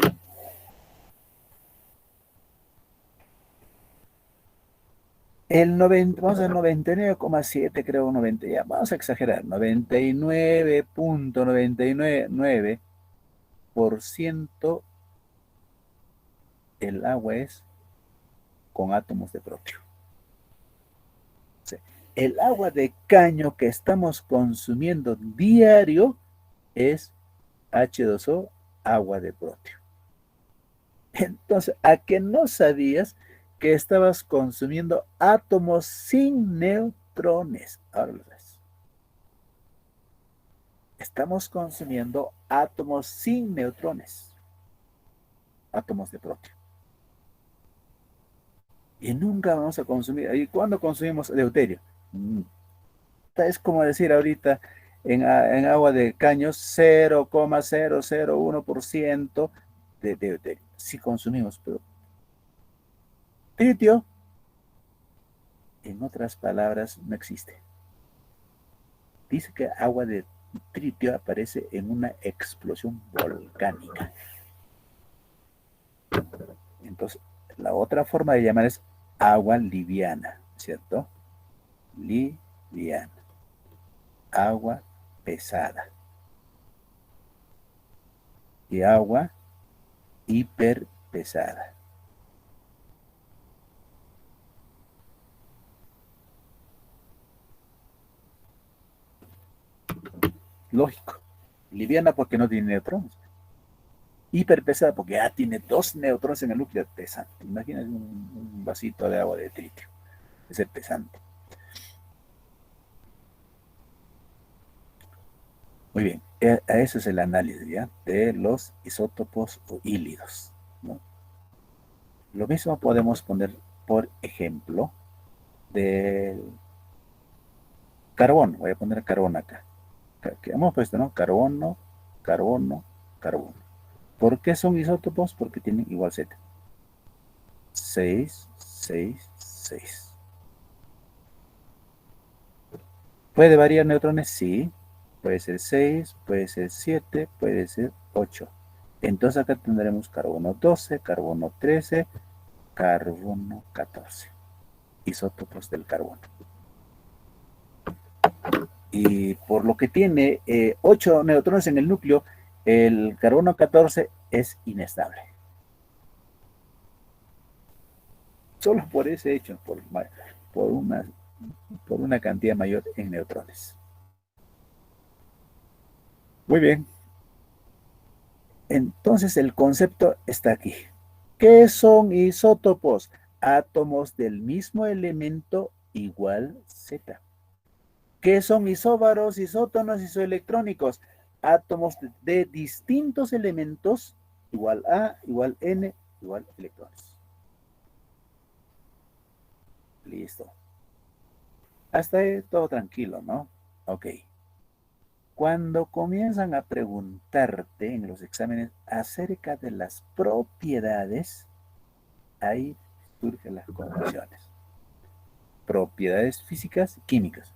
Vamos a 99,7, creo, 90, ya, vamos a exagerar, 99.999% el agua es con átomos de protio. O sea, el agua de caño que estamos consumiendo diario es H2O, agua de protio. Entonces, ¿a qué no sabías que estabas consumiendo átomos sin neutrones? Ahora lo ves. Estamos consumiendo átomos sin neutrones, átomos de protio. Y nunca vamos a consumir. ¿Y cuándo consumimos deuterio? Es como decir ahorita en agua de caños 0,001% de deuterio. Si consumimos, pero tritio, en otras palabras, no existe. Dice que agua de tritio aparece en una explosión volcánica. Entonces, la otra forma de llamar es agua liviana, ¿cierto? Liviana. Agua pesada. Y agua hiperpesada. Lógico. Liviana porque no tiene neutrones. Hiperpesada porque ya tiene 2 neutrones en el núcleo, pesante. Imagínate un vasito de agua de tritio. Es pesante. Muy bien, ese es el análisis, ¿ya? De los isótopos o hílidos, ¿no? Lo mismo podemos poner, por ejemplo, del carbono. Voy a poner carbón acá. Que hemos puesto, ¿no? Carbono, carbono, carbono. ¿Por qué son isótopos? Porque tienen igual Z. 6, 6, 6. ¿Puede variar neutrones? Sí. Puede ser 6, puede ser 7, puede ser 8. Entonces acá tendremos carbono 12, carbono 13, carbono 14. isótopos del carbono. Y por lo que tiene 8 neutrones en el núcleo, el carbono 14 es inestable. Solo por ese hecho, por una cantidad mayor en neutrones. Muy bien. Entonces el concepto está aquí. ¿Qué son isótopos? Átomos del mismo elemento igual Z. ¿Qué son isóbaros, isótonos, isoelectrónicos? Átomos de distintos elementos igual A, igual N, igual electrones. Listo. Hasta ahí todo tranquilo, ¿no? Ok. Cuando comienzan a preguntarte en los exámenes acerca de las propiedades, ahí surgen las condiciones. Propiedades físicas y químicas.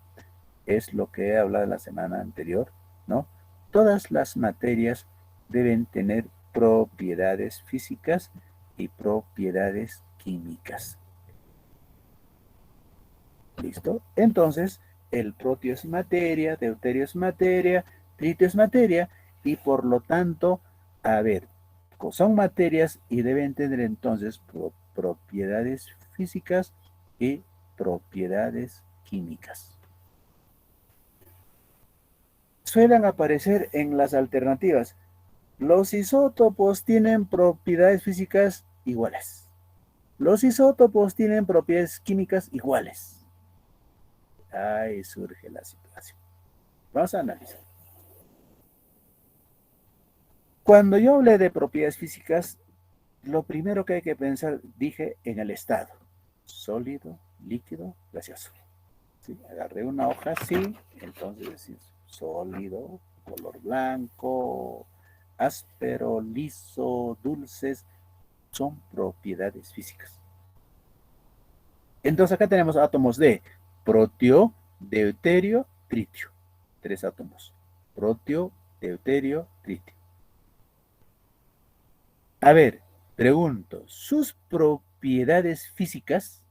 Es lo que he hablado la semana anterior, ¿no? Todas las materias deben tener propiedades físicas y propiedades químicas. ¿Listo? Entonces, el protio es materia, deuterio es materia, tritio es materia, y por lo tanto, a ver, son materias y deben tener entonces propiedades físicas y propiedades químicas. Suelen aparecer en las alternativas. Los isótopos tienen propiedades físicas iguales. Los isótopos tienen propiedades químicas iguales. Ahí surge la situación. Vamos a analizar. Cuando yo hablé de propiedades físicas, lo primero que hay que pensar, dije en el estado. Sólido, líquido, gaseoso. ¿Sí? Agarré una hoja así, entonces decimos sólido, color blanco, áspero, liso, dulces, son propiedades físicas. Entonces acá tenemos átomos de protio, deuterio, tritio. 3 átomos. Protio, deuterio, tritio. A ver, pregunto, sus propiedades físicas,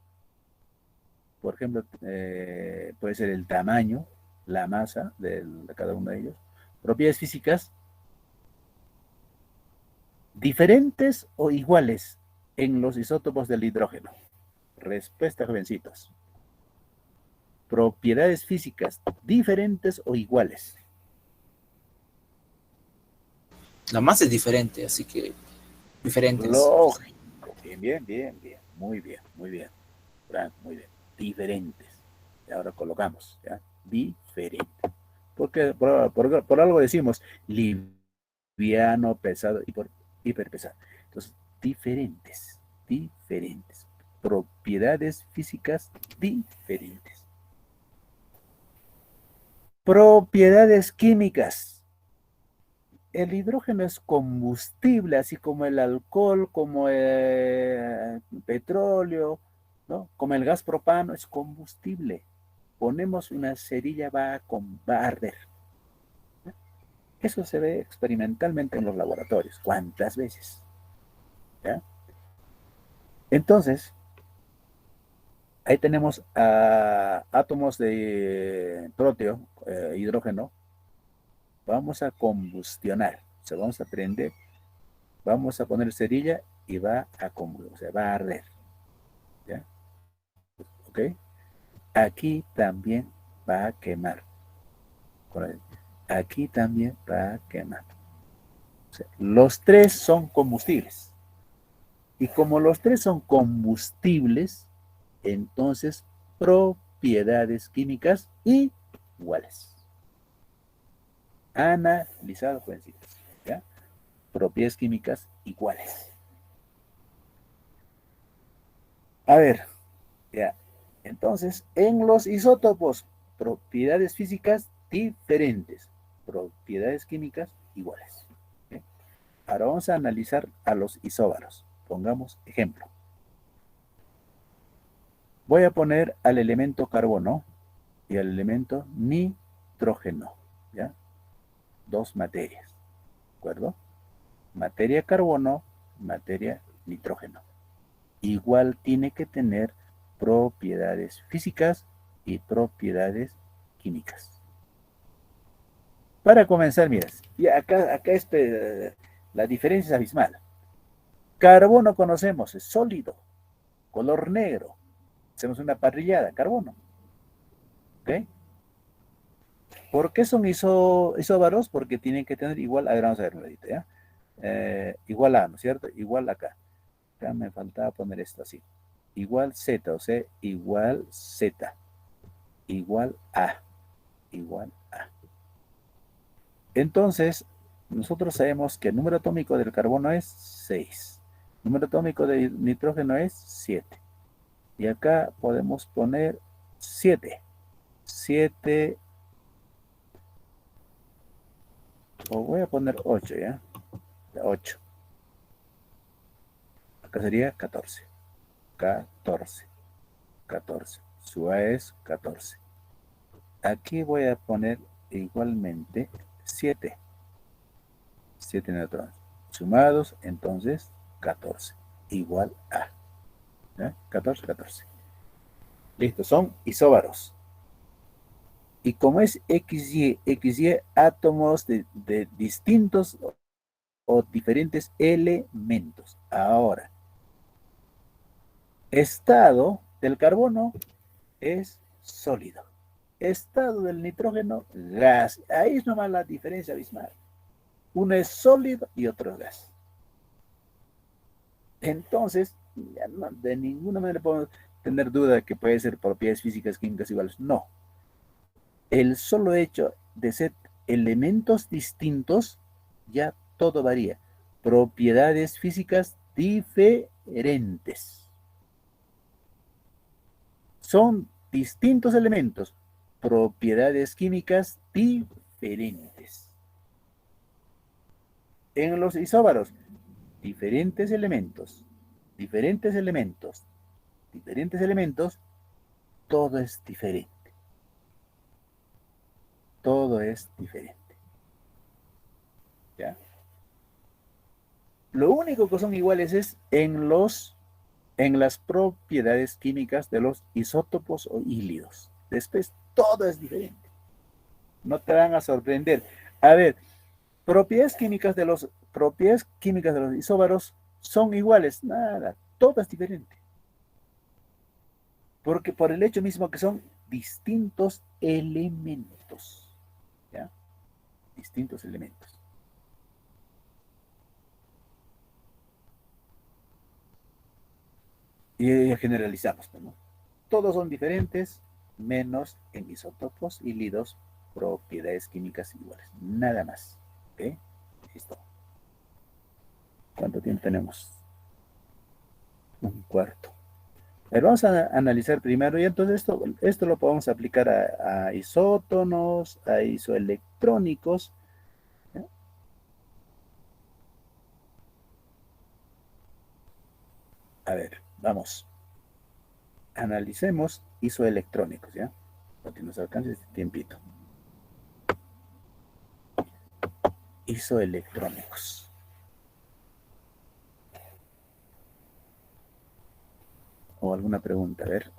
por ejemplo, puede ser el tamaño, la masa de cada uno de ellos, propiedades físicas diferentes o iguales en los isótopos del hidrógeno. Respuesta, jovencitos. Propiedades físicas diferentes o iguales. La masa es diferente, así que diferentes. Lógico. Bien, bien, bien, bien. Muy bien, muy bien. Frank, muy bien. Diferentes. Y ahora colocamos, ¿ya? Diferente. Porque por algo decimos liviano, pesado y por hiperpesado. Entonces, diferentes, diferentes. Propiedades físicas diferentes. Propiedades químicas. El hidrógeno es combustible, así como el alcohol, como el petróleo, ¿no? Como el gas propano, es combustible. Ponemos una cerilla, va a arder. Eso se ve experimentalmente en los laboratorios. ¿Cuántas veces? ¿Ya? Entonces, ahí tenemos átomos de proteo, hidrógeno. Vamos a combustionar. O sea, vamos a prender, vamos a poner cerilla y va a combustionar, o sea, va a arder. ¿Ya? ¿Ok? Aquí también va a quemar. Aquí también va a quemar. O sea, los tres son combustibles. Y como los tres son combustibles, entonces propiedades químicas iguales. Analizado, jovencitos. ¿Ya? Propiedades químicas iguales. A ver, ya. Entonces, en los isótopos, propiedades físicas diferentes, propiedades químicas iguales. ¿Okay? Ahora vamos a analizar a los isóbaros. Pongamos ejemplo. Voy a poner al elemento carbono y al elemento nitrógeno, ¿ya? Dos materias, ¿de acuerdo? Materia carbono, materia nitrógeno. Igual tiene que tener propiedades físicas y propiedades químicas. Para comenzar, mira, y acá la diferencia es abismal. Carbono conocemos, es sólido, color negro. Hacemos una parrillada, carbono. ¿Ok? ¿Por qué son isóbaros? Porque tienen que tener igual, a ver, vamos a ver un ladito, ¿ya? Igual A, ¿no es cierto? Igual acá. Acá me faltaba poner esto así. Igual Z, o sea, igual Z. Igual A. Igual A. Entonces, nosotros sabemos que el número atómico del carbono es 6. El número atómico de nitrógeno es 7. Y acá podemos poner 7. 7. O voy a poner 8, ¿ya? 8. Acá sería 14. 14. 14. Su A es 14. Aquí voy a poner igualmente 7. 7 neutrones. Sumados, entonces 14. Igual a. ¿Ya? 14, 14. Listo, son isóbaros. Y como es XY átomos de distintos o diferentes elementos. Ahora, estado del carbono es sólido. Estado del nitrógeno, gas. Ahí es nomás la diferencia abismal. Uno es sólido y otro es gas. Entonces, ya no, de ninguna manera podemos tener duda de que puede ser propiedades físicas, químicas iguales. No. El solo hecho de ser elementos distintos, ya todo varía. Propiedades físicas diferentes. Son distintos elementos, propiedades químicas diferentes. En los isóbaros, diferentes elementos, diferentes elementos, diferentes elementos, todo es diferente. Todo es diferente. ¿Ya? Lo único que son iguales es en las propiedades químicas de los isótopos o hílidos. Después todo es diferente. No te van a sorprender. A ver, propiedades químicas de los isóbaros son iguales. Nada, todo es diferente. Porque por el hecho mismo que son distintos elementos. ¿Ya? Distintos elementos. Y generalizamos, ¿no? Todos son diferentes, menos en isótopos y hílidos, propiedades químicas iguales. Nada más. ¿Ok? Listo. ¿Cuánto tiempo tenemos? Un cuarto. Pero vamos a analizar primero, y entonces esto lo podemos aplicar a isótonos, a isoelectrónicos. ¿Ya? A ver, vamos. Analicemos isoelectrónicos, ¿ya? Porque nos alcance este tiempito. Isoelectrónicos. ¿O alguna pregunta? A ver.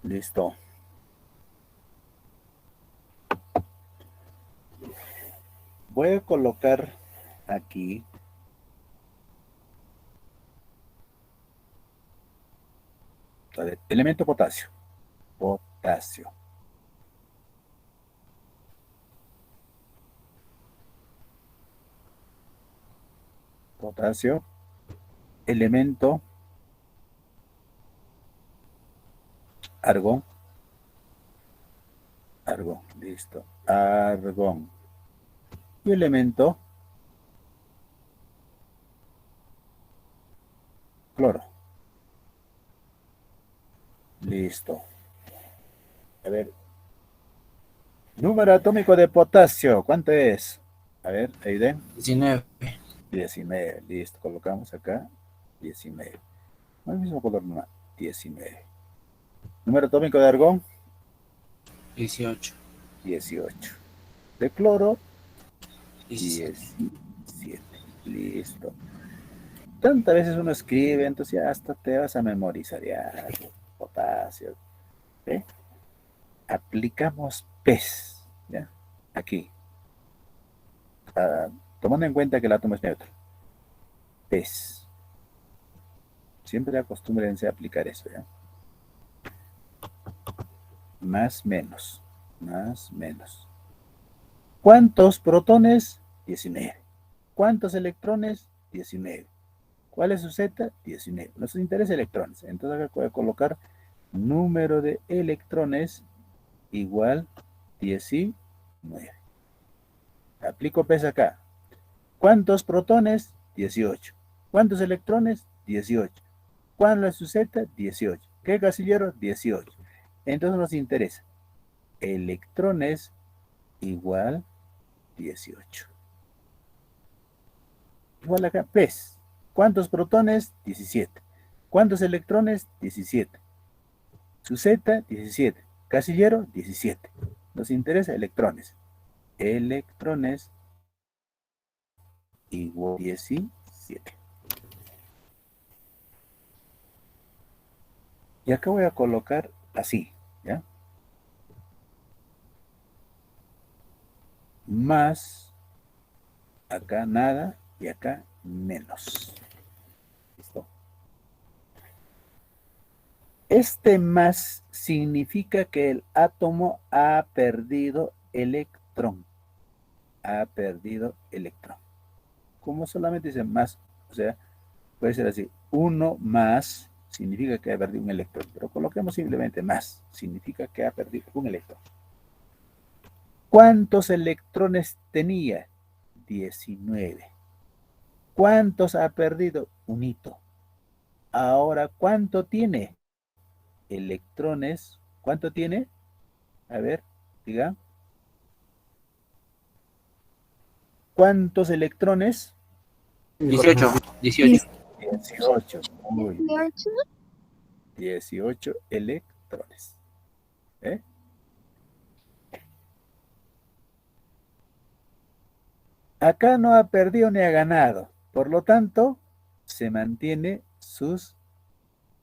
Listo. Voy a colocar aquí elemento potasio. Potasio. Potasio. Elemento argón. Argón, listo. Argón. Y elemento cloro. Listo. A ver. Número atómico de potasio. ¿Cuánto es? A ver, Aiden. 19. 19. Listo. Colocamos acá. 19. No el mismo color, no. 19. Número atómico de argón. 18. 18. De cloro. 17. 17. Listo. Tantas veces uno escribe, entonces ya hasta te vas a memorizar ya. Potasio. ¿Ve? Aplicamos PES, ¿ya? Aquí. Tomando en cuenta que el átomo es neutro. PES. Siempre acostúmbrense a aplicar eso, ¿ya? Más, menos. Más, menos. ¿Cuántos protones? 19. ¿Cuántos electrones? 19. ¿Cuál es su Z? 19. Nos interesa electrones. Entonces acá voy a colocar número de electrones igual 19. Aplico PES acá. ¿Cuántos protones? 18. ¿Cuántos electrones? 18. ¿Cuál es su Z? 18. ¿Qué casillero? 18. Entonces nos interesa electrones igual 18. Igual acá, PES. ¿Cuántos protones? 17. ¿Cuántos electrones? 17. Su Z, 17. Casillero, 17. Nos interesa electrones. Electrones igual 17. Y acá voy a colocar así, ¿ya? Más, acá nada y acá menos. ¿Listo? Este más significa que el átomo ha perdido electrón. Ha perdido electrón. Como solamente dice más, o sea, puede ser así. 1 más significa que ha perdido un electrón. Pero coloquemos simplemente más. Significa que ha perdido un electrón. ¿Cuántos electrones tenía? 19. ¿Cuántos ha perdido? Un hito. Ahora, ¿cuánto tiene? Electrones. ¿Cuánto tiene? A ver, diga. ¿Cuántos electrones? 18. 18. 18. Muy bien. 18 electrones. ¿Eh? Acá no ha perdido ni ha ganado. Por lo tanto, se mantiene sus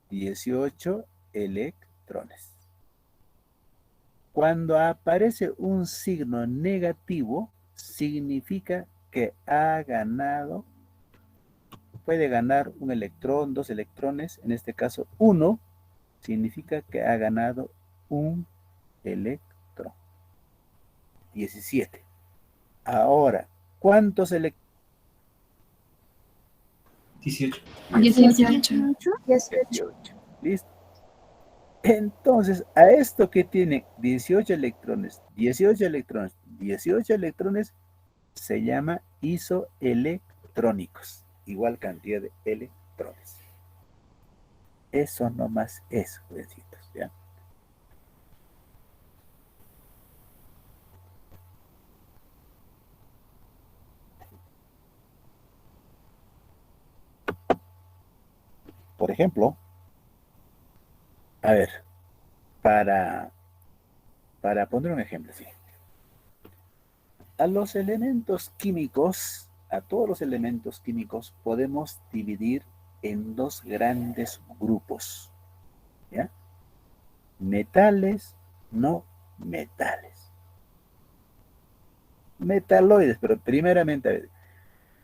18 electrones. Cuando aparece un signo negativo, significa que ha ganado, puede ganar un electrón, dos electrones, en este caso 1, significa que ha ganado un electrón. 17. Ahora, ¿cuántos electrones? 18. 18. ¿Listo? Entonces, a esto que tiene 18 electrones, 18 electrones, 18 electrones, se llama isoelectrónicos. Igual cantidad de electrones. Eso nomás es, jovencitos, ¿ya? Por ejemplo, a ver, para poner un ejemplo, sí. A los elementos químicos, a todos los elementos químicos, podemos dividir en dos grandes grupos, ¿ya? Metales, no metales. Metaloides, pero primeramente, a ver,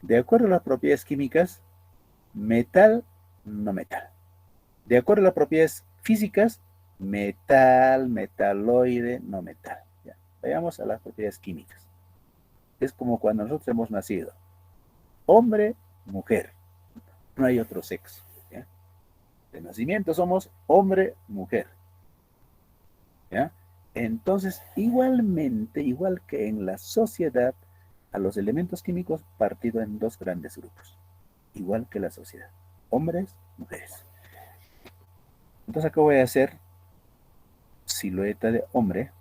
de acuerdo a las propiedades químicas, metal, no metal. De acuerdo a las propiedades físicas, metal, metaloide, no metal. ¿Ya? Vayamos a las propiedades químicas. Es como cuando nosotros hemos nacido. Hombre, mujer. No hay otro sexo. ¿Ya? De nacimiento somos hombre, mujer. ¿Ya? Entonces, igualmente, igual que en la sociedad, a los elementos químicos partido en dos grandes grupos. Igual que la sociedad. Hombres, mujeres. Entonces acá voy a hacer silueta de hombre,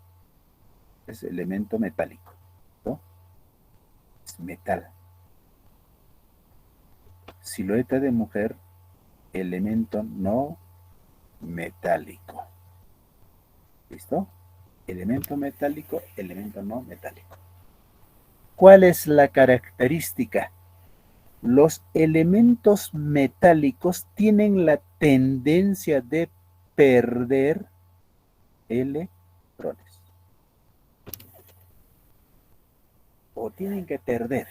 es elemento metálico, ¿no? Es metal. Silueta de mujer, elemento no metálico. ¿Listo? Elemento metálico, elemento no metálico. ¿Cuál es la característica? Los elementos metálicos tienen la tendencia de perder electrones. O tienen que perder.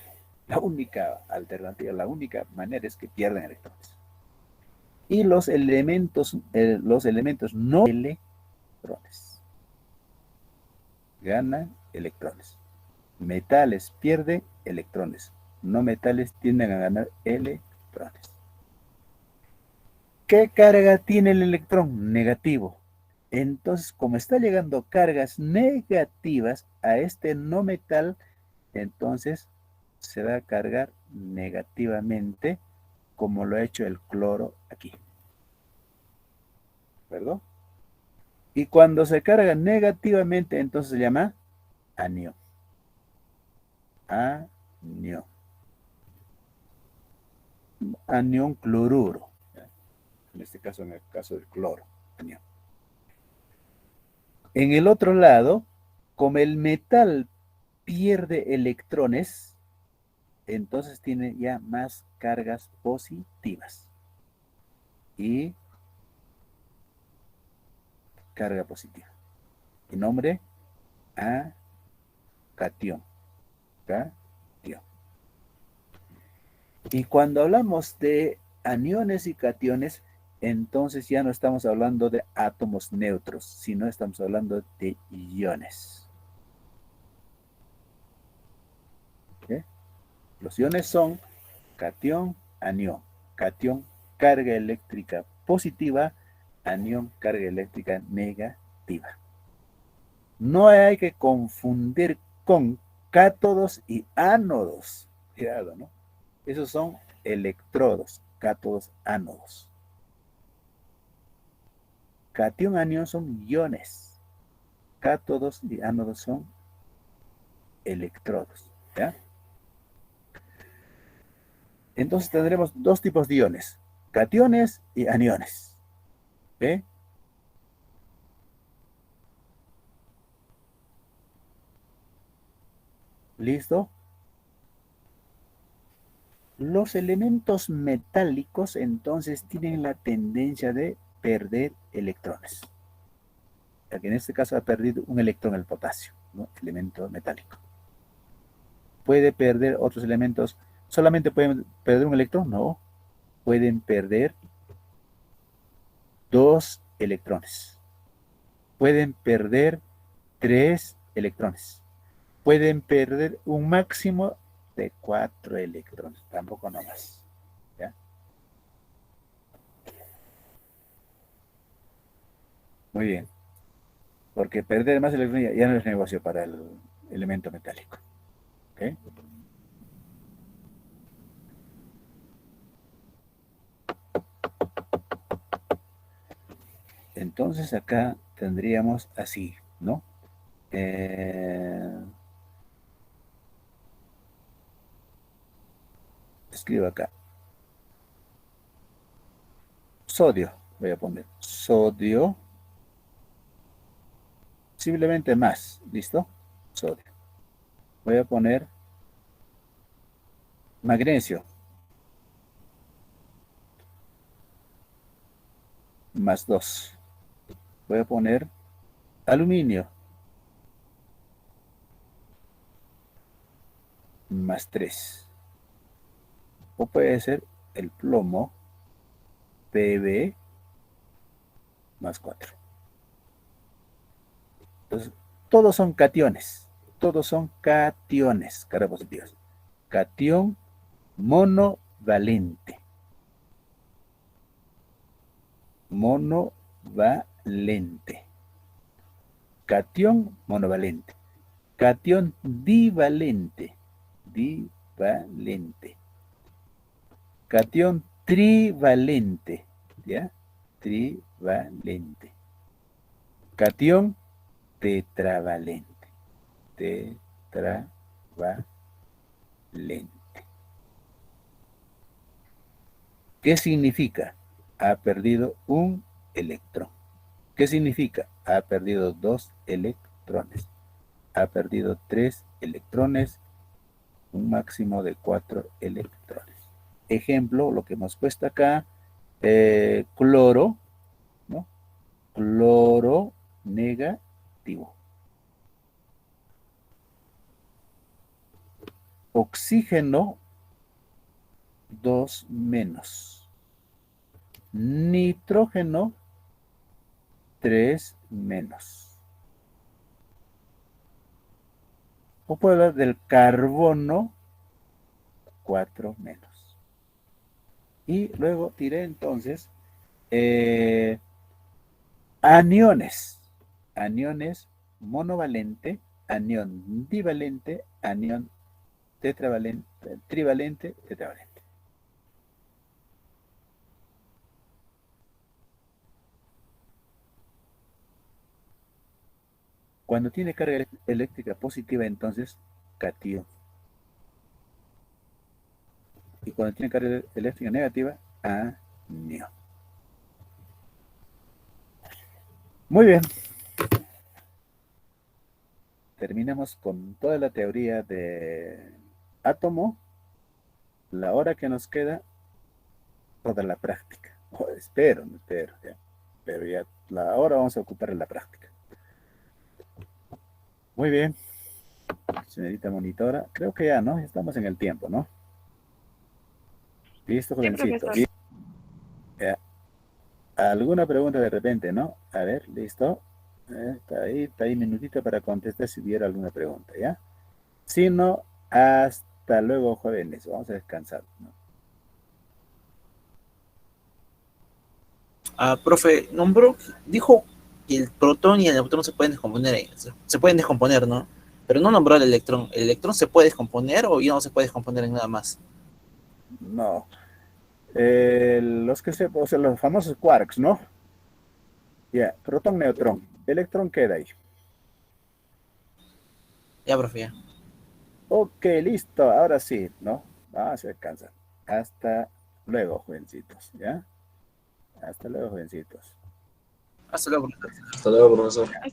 La única alternativa, la única manera es que pierdan electrones. Y los elementos no electrones. Ganan electrones. Metales pierden electrones. No metales tienden a ganar electrones. ¿Qué carga tiene el electrón? Negativo. Entonces, como está llegando cargas negativas a este no metal, entonces se va a cargar negativamente, como lo ha hecho el cloro aquí. ¿Verdad? Y cuando se carga negativamente, entonces se llama anión. Anión. Anión cloruro. En este caso, en el caso del cloro. Anión. En el otro lado, como el metal pierde electrones, entonces tiene ya más cargas positivas. Y carga positiva. Y nombre, catión. Catión. Y cuando hablamos de aniones y cationes, entonces ya no estamos hablando de átomos neutros, sino estamos hablando de iones. ¿Okay? Los iones son catión, anión. Catión, carga eléctrica positiva, anión, carga eléctrica negativa. No hay que confundir con cátodos y ánodos. Cuidado, ¿no? Esos son electrodos, cátodos, ánodos. Catión, anión son iones. Cátodos y ánodos son electrodos. ¿Ya? Entonces tendremos dos tipos de iones, cationes y aniones. ¿Ve? ¿Listo? Los elementos metálicos entonces tienen la tendencia de perder electrones. Aquí en este caso ha perdido un electrón el potasio, ¿no? Elemento metálico. ¿Puede perder otros elementos? ¿Solamente pueden perder un electrón? No. Pueden perder 2 electrones. Pueden perder 3 electrones. Pueden perder un máximo de 4 electrones. Tampoco no más. ¿Ya? Muy bien. Porque perder más electrones ya no es negocio para el elemento metálico. ¿Okay? Entonces acá tendríamos así, ¿no? Escribo acá. Sodio, voy a poner sodio. Simplemente más, ¿listo? Sodio. Voy a poner magnesio. Más 2. Voy a poner aluminio. Más 3. O puede ser el plomo, Pb, más 4. Entonces, todos son cationes. Todos son cationes, cargas positivas. Catión monovalente. Monovalente. Catión monovalente. Catión divalente. Divalente. Catión trivalente. ¿Ya? Trivalente. Catión tetravalente. Tetravalente. ¿Qué significa? Ha perdido un electrón. ¿Qué significa? Ha perdido 2 electrones. Ha perdido 3 electrones, un máximo de 4 electrones. ejemplo, lo que hemos puesto acá, cloro, ¿no? Cloro negativo. Oxígeno, 2 menos. Nitrógeno, 3 menos. O puedo hablar del carbono, 4 menos. Y luego tiré entonces aniones. Aniones monovalente, anión divalente, anión tetravalente, trivalente, tetravalente. Cuando tiene carga eléctrica positiva, entonces catión. Y cuando tiene carga eléctrica negativa, anión. Muy bien. Terminamos con toda la teoría de átomo. La hora que nos queda, toda la práctica. Espero, ya. Pero ya la hora vamos a ocupar en la práctica. Muy bien. Señorita monitora, creo que ya, ¿no? Estamos en el tiempo, ¿no? Listo, jovencito. Sí, ¿Alguna pregunta de repente, no? A ver, listo. Está ahí minutito para contestar si hubiera alguna pregunta, ¿ya? Si no, hasta luego, jóvenes. Vamos a descansar, ¿no? Profe, dijo que el protón y el neutrón se pueden descomponer, se pueden descomponer, ¿no? Pero no nombró el electrón. ¿El electrón se puede descomponer o ya no se puede descomponer en nada más? No. O sea, los famosos quarks, ¿no? Ya, protón, neutrón. Electrón queda ahí. Ya, profe, ya. Ok, listo. Ahora sí, ¿no? Vamos a descansar. Hasta luego, jovencitos, ¿ya? Hasta luego, jovencitos. Hasta luego, profe. Hasta luego, profesor.